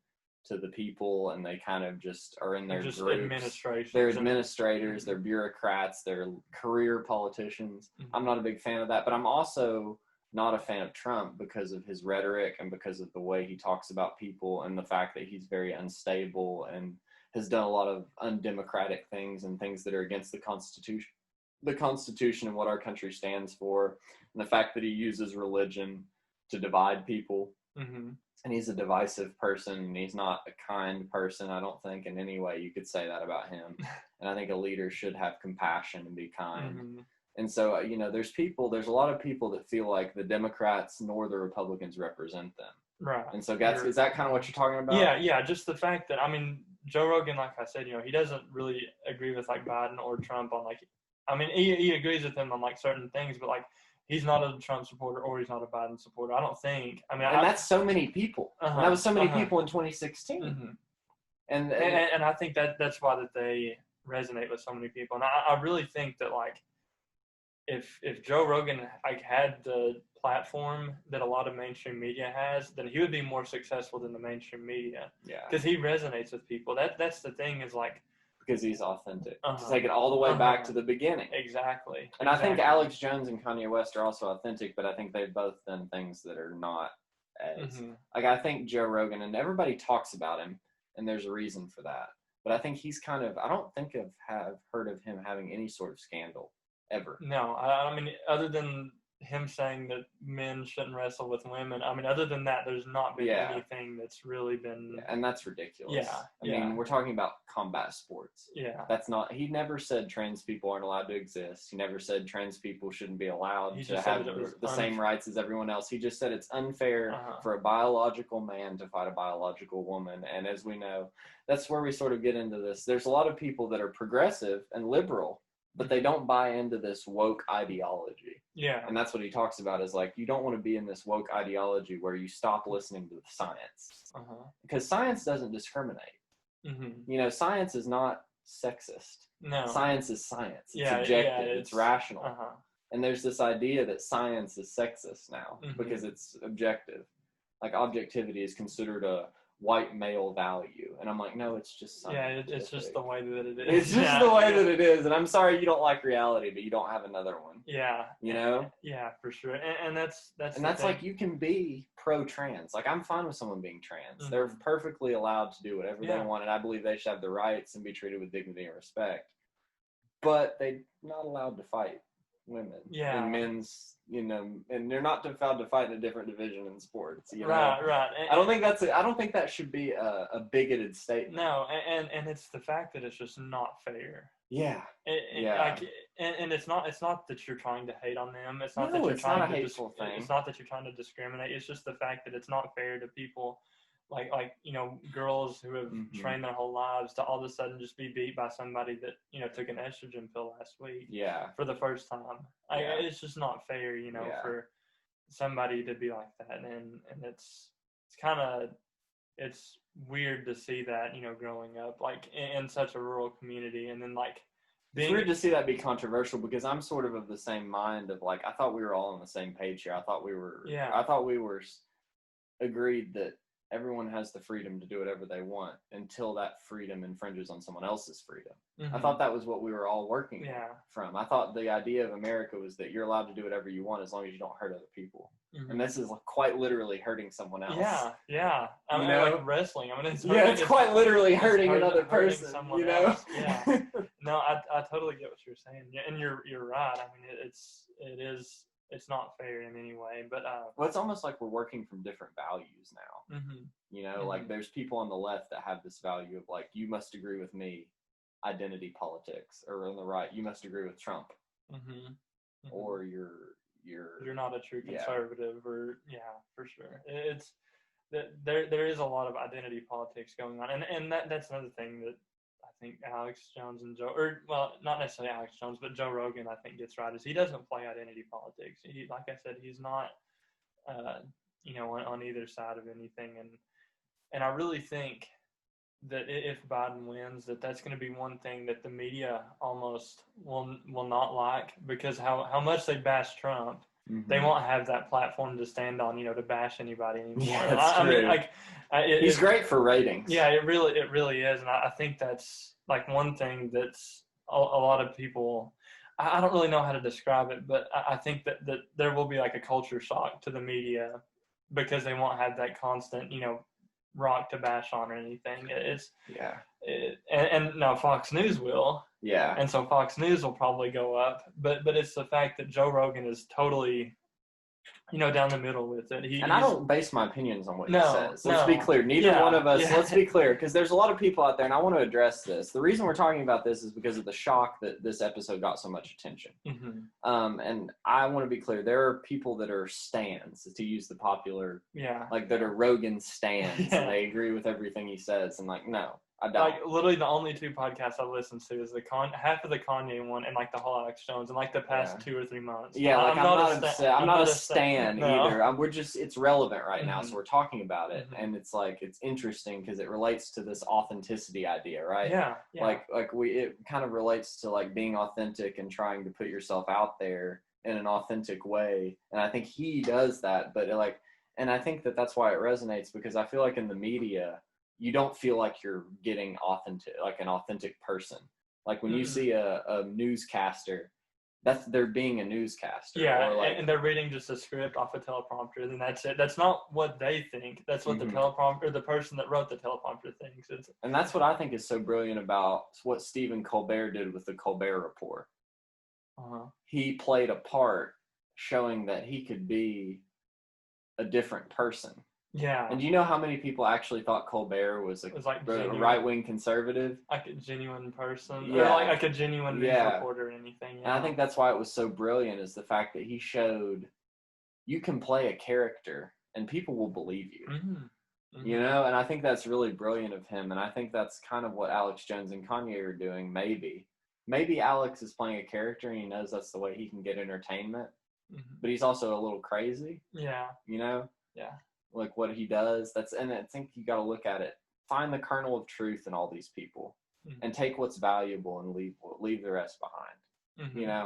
to the people, and they kind of just are in their just groups. They're administrators, they're bureaucrats, they're career politicians. I'm not a big fan of that, but I'm also not a fan of Trump because of his rhetoric and because of the way he talks about people and the fact that he's very unstable and has done a lot of undemocratic things and things that are against the Constitution and what our country stands for, and the fact that he uses religion to divide people. And he's a divisive person, and he's not a kind person, I don't think, in any way you could say that about him. And I think a leader should have compassion and be kind. And so, you know, there's a lot of people that feel like the Democrats nor the Republicans represent them. Right. And so is that kind of what you're talking about? Yeah, just the fact that, I mean, Joe Rogan, like I said, you know, he doesn't really agree with, like, Biden or Trump on, like, I mean, he agrees with them on, like, certain things, but, like, he's not a Trump supporter or he's not a Biden supporter. I don't think. I mean, and that's so many people. And that was so many people in 2016. And I think that's why that they resonate with so many people. And I really think that, like, if Joe Rogan like had the platform that a lot of mainstream media has, then he would be more successful than the mainstream media. Yeah. Because he resonates with people. That's the thing, is like, because he's authentic. To take it all the way back to the beginning. Exactly. And I think Alex Jones and Kanye West are also authentic, but I think they've both done things that are not as. Like, I think Joe Rogan, and everybody talks about him, and there's a reason for that. But I think he's kind of, I don't think have heard of him having any sort of scandal, ever. No, I mean, other than him saying that men shouldn't wrestle with women, I mean, other than that, there's not been anything that's really been. Yeah, and that's ridiculous. Yeah. I mean, we're talking about combat sports. Yeah. That's not, he never said trans people aren't allowed to exist. He never said trans people shouldn't be allowed to have the same rights as everyone else. He just said it's unfair for a biological man to fight a biological woman. And as we know, that's where we sort of get into this. There's a lot of people that are progressive and liberal, but they don't buy into this woke ideology. Yeah. And that's what he talks about, is like, you don't want to be in this woke ideology where you stop listening to the science. Because science doesn't discriminate. You know, science is not sexist. No. Science is science. It's objective. It's rational. And there's this idea that science is sexist now because it's objective. Like, objectivity is considered a white male value, and I'm like, no, it's just scientific. It's just the way that it is. It's just the way that it is, and I'm sorry you don't like reality, but you don't have another one. Yeah, you know. Yeah, for sure, and that's like, you can be pro-trans. Like, I'm fine with someone being trans. They're perfectly allowed to do whatever they want, and I believe they should have the rights and be treated with dignity and respect. But they're not allowed to fight women in men's, you know, and they're not allowed to fight in a different division in sports, you know? Right. I don't think that should be a bigoted statement. No, and it's the fact that it's just not fair. Yeah. And it's not that you're trying to hate on them. It's not that you're trying to hateful thing. It's not that you're trying to discriminate. It's just the fact that it's not fair to people like girls who have trained their whole lives to all of a sudden just be beat by somebody that took an estrogen pill last week for the first time. It's just not fair, for somebody to be like that, and it's kind of it's weird to see that growing up like in such a rural community, and then like it's weird to see that be controversial, because I'm sort of the same mind of like, I thought we were all on the same page here. I thought we were agreed that everyone has the freedom to do whatever they want until that freedom infringes on someone else's freedom. I thought that was what we were all working from. I thought the idea of America was that you're allowed to do whatever you want as long as you don't hurt other people. And this is quite literally hurting someone else. Yeah. I mean, like wrestling. I mean, it's quite literally hurting another person. Else. Yeah. No, I totally get what you're saying, and you're right. I mean, it's not fair in any way, but well, it's almost like we're working from different values now. Like there's people on the left that have this value of like, you must agree with me, identity politics, or on the right, you must agree with Trump, or you're not a true conservative, or for sure. It's that there is a lot of identity politics going on, and that's another thing that I think Alex Jones and not necessarily Alex Jones, but Joe Rogan, I think, gets right, is he doesn't play identity politics. He, like I said, he's not, on either side of anything. And I really think that if Biden wins, that's going to be one thing that the media almost will not like, because how much they bash Trump, they won't have that platform to stand on, to bash anybody anymore. Yeah, that's true. I mean, he's great for ratings. Yeah, it really is, and I think that's like one thing that's a lot of people. I don't really know how to describe it, but I think that there will be like a culture shock to the media, because they won't have that constant, rock to bash on or anything. And now Fox News will. Yeah. And so Fox News will probably go up, but it's the fact that Joe Rogan is totally, down the middle with it. I don't base my opinions on what he says. Let's be clear. Neither one of us, let's be clear, because there's a lot of people out there, and I want to address this. The reason we're talking about this is because of the shock that this episode got so much attention. And I want to be clear. There are people that are stans, to use the popular, like that are Rogan stans, and they agree with everything he says, and like, no. I don't. Like literally the only two podcasts I listen to is half of the Kanye one and like the whole Alex Jones in like the past 2 or 3 months. Yeah, like I'm not a stan either. It's relevant right now, so we're talking about it, and it's like it's interesting because it relates to this authenticity idea, right? Yeah. It kind of relates to like being authentic and trying to put yourself out there in an authentic way, and I think he does that. But and I think that's why it resonates, because I feel like in the media, you don't feel like you're getting an authentic person. Like when you see a newscaster, they're being a newscaster. Yeah, and they're reading just a script off a teleprompter, and that's it. That's not what they think. That's what the teleprompter, the person that wrote the teleprompter thinks. And that's what I think is so brilliant about what Stephen Colbert did with the Colbert Report. He played a part showing that he could be a different person. Yeah. And do you know how many people actually thought Colbert was a right-wing conservative? Like a genuine person. Yeah. Or like a genuine news reporter or anything. And I think that's why it was so brilliant, is the fact that he showed you can play a character and people will believe you. And I think that's really brilliant of him. And I think that's kind of what Alex Jones and Kanye are doing, maybe. Maybe Alex is playing a character and he knows that's the way he can get entertainment. But he's also a little crazy. Yeah. Yeah. Like what he does, and I think you got to look at it, find the kernel of truth in all these people, and take what's valuable and leave the rest behind.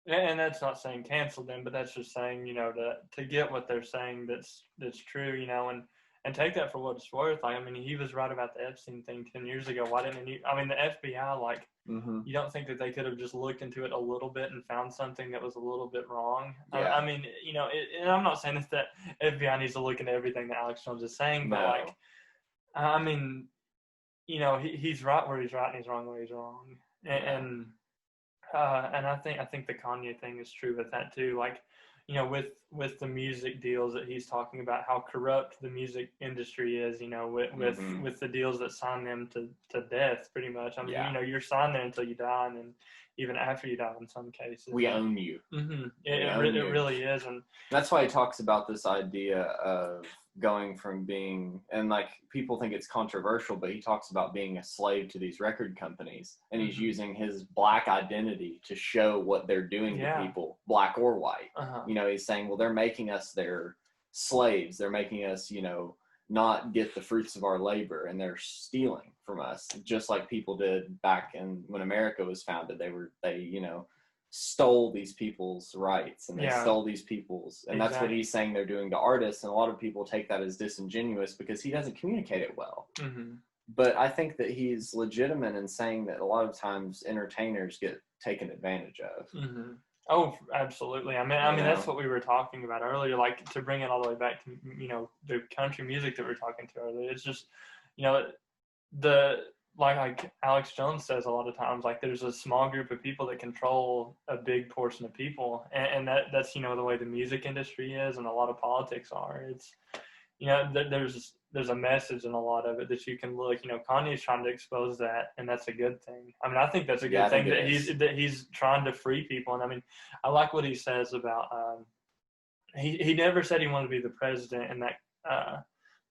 And that's not saying cancel them, but that's just saying to get what they're saying that's true, and take that for what it's worth. Like, I mean, he was right about the Epstein thing 10 years ago. Why didn't he? I mean, the FBI, you don't think that they could have just looked into it a little bit and found something that was a little bit wrong? Yeah. I mean, and I'm not saying that FBI needs to look into everything that Alex Jones is saying, but I mean, he's right where he's right and he's wrong where he's wrong. And I think the Kanye thing is true with that too. Like, with the music deals that he's talking about, how corrupt the music industry is, with the deals that sign them to death, pretty much. I mean, you're signed there until you die, and then even after you die in some cases. We own you. It really is. And that's why he talks about this idea of going from being, and like people think it's controversial, but he talks about being a slave to these record companies, and he's using his black identity to show what they're doing to people, black or white. You know, he's saying, well, they're making us their slaves. They're making us, you know, not get the fruits of our labor, and they're stealing from us, just like people did back in when America was founded. They you know, stole these people's rights, and they stole these people's, and that's what he's saying they're doing to artists. And a lot of people take that as disingenuous because he doesn't communicate it well. But I think that he's legitimate in saying that a lot of times entertainers get taken advantage of. Oh, absolutely. I mean, that's what we were talking about earlier. Like, to bring it all the way back to, you know, the country music that we were talking to earlier. It's just, you know, like Alex Jones says a lot of times, like, there's a small group of people that control a big portion of people, and that's, you know, the way the music industry is, and a lot of politics are. It's, you know, there's a message in a lot of it that you can look. You know, Kanye's trying to expose that, and that's a good thing. I mean, I think that's a good thing that he's trying to free people. And I mean, I like what he says about he never said he wanted to be the president in that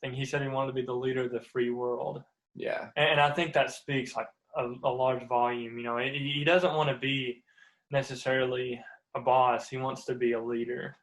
thing. He said he wanted to be the leader of the free world. Yeah. And I think that speaks like a large volume. You know, he doesn't want to be necessarily a boss. He wants to be a leader.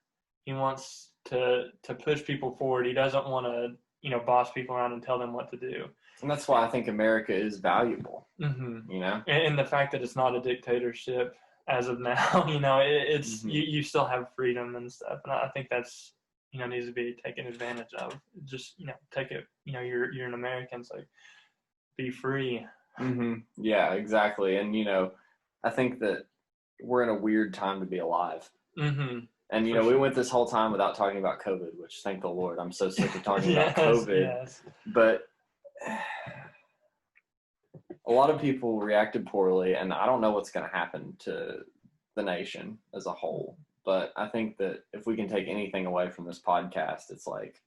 He wants to push people forward. He doesn't want to, you know, boss people around and tell them what to do. And that's why I think America is valuable. You know, and the fact that it's not a dictatorship as of now. You know, it's you still have freedom and stuff, and I think that's, you know, needs to be taken advantage of. Just, you know, take it. You know, you're an American, so be free. Yeah, exactly. And, you know, I think that we're in a weird time to be alive. And, you know, we went this whole time without talking about COVID, which, thank the Lord, I'm so sick of talking about COVID. But a lot of people reacted poorly, and I don't know what's going to happen to the nation as a whole. But I think that if we can take anything away from this podcast, it's like,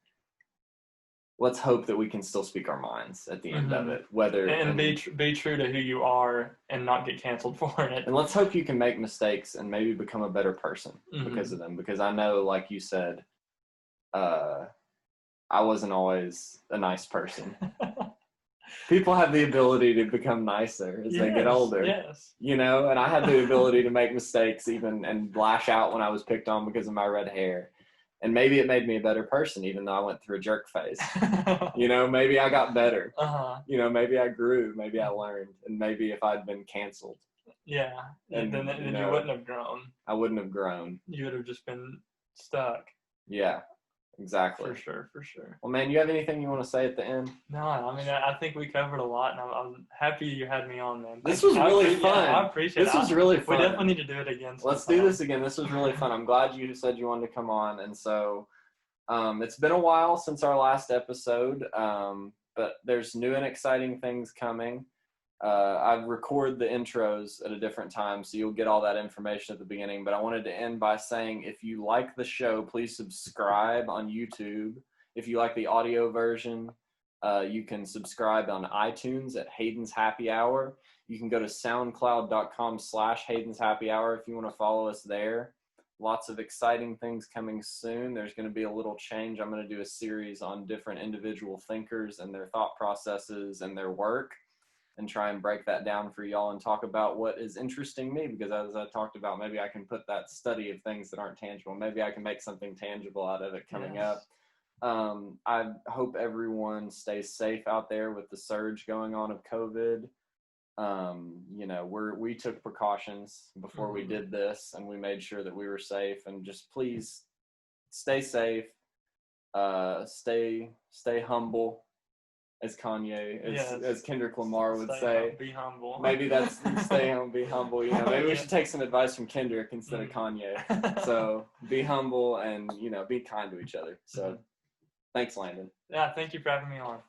let's hope that we can still speak our minds at the end of it. Be true to who you are and not get canceled for it. And let's hope you can make mistakes and maybe become a better person because of them. Because I know, like you said, I wasn't always a nice person. People have the ability to become nicer as they get older. You know, and I had the ability to make mistakes even and lash out when I was picked on because of my red hair. And maybe it made me a better person, even though I went through a jerk phase. You know, maybe I got better. You know, maybe I grew. Maybe I learned. And maybe if I'd been canceled. Yeah. And then you wouldn't have grown. I wouldn't have grown. You would have just been stuck. Yeah, exactly. For sure. Well, man, you have anything you want to say at the end? No, I mean, I think we covered a lot, and I'm happy you had me on, man. This was really fun. I appreciate it. This was really fun. We definitely need to do it again. Let's do this again. This was really fun. I'm glad you said you wanted to come on. And so it's been a while since our last episode, but there's new and exciting things coming. I've recorded the intros at a different time, so you'll get all that information at the beginning. But I wanted to end by saying, if you like the show, please subscribe on YouTube. If you like the audio version, you can subscribe on iTunes at Hayden's Happy Hour. You can go to soundcloud.com/Hayden's Happy Hour if you want to follow us there. Lots of exciting things coming soon. There's going to be a little change. I'm going to do a series on different individual thinkers and their thought processes and their work, and try and break that down for y'all and talk about what is interesting me, because as I talked about, maybe I can put that study of things that aren't tangible. Maybe I can make something tangible out of it coming up. I hope everyone stays safe out there with the surge going on of COVID. You know, we took precautions before we did this, and we made sure that we were safe. And just please stay safe, stay humble, as Kanye, as Kendrick Lamar would say. Be humble. Maybe that's stay home, be humble. You know, maybe we should take some advice from Kendrick instead of Kanye. So be humble and, you know, be kind to each other. So thanks, Landon. Yeah, thank you for having me on.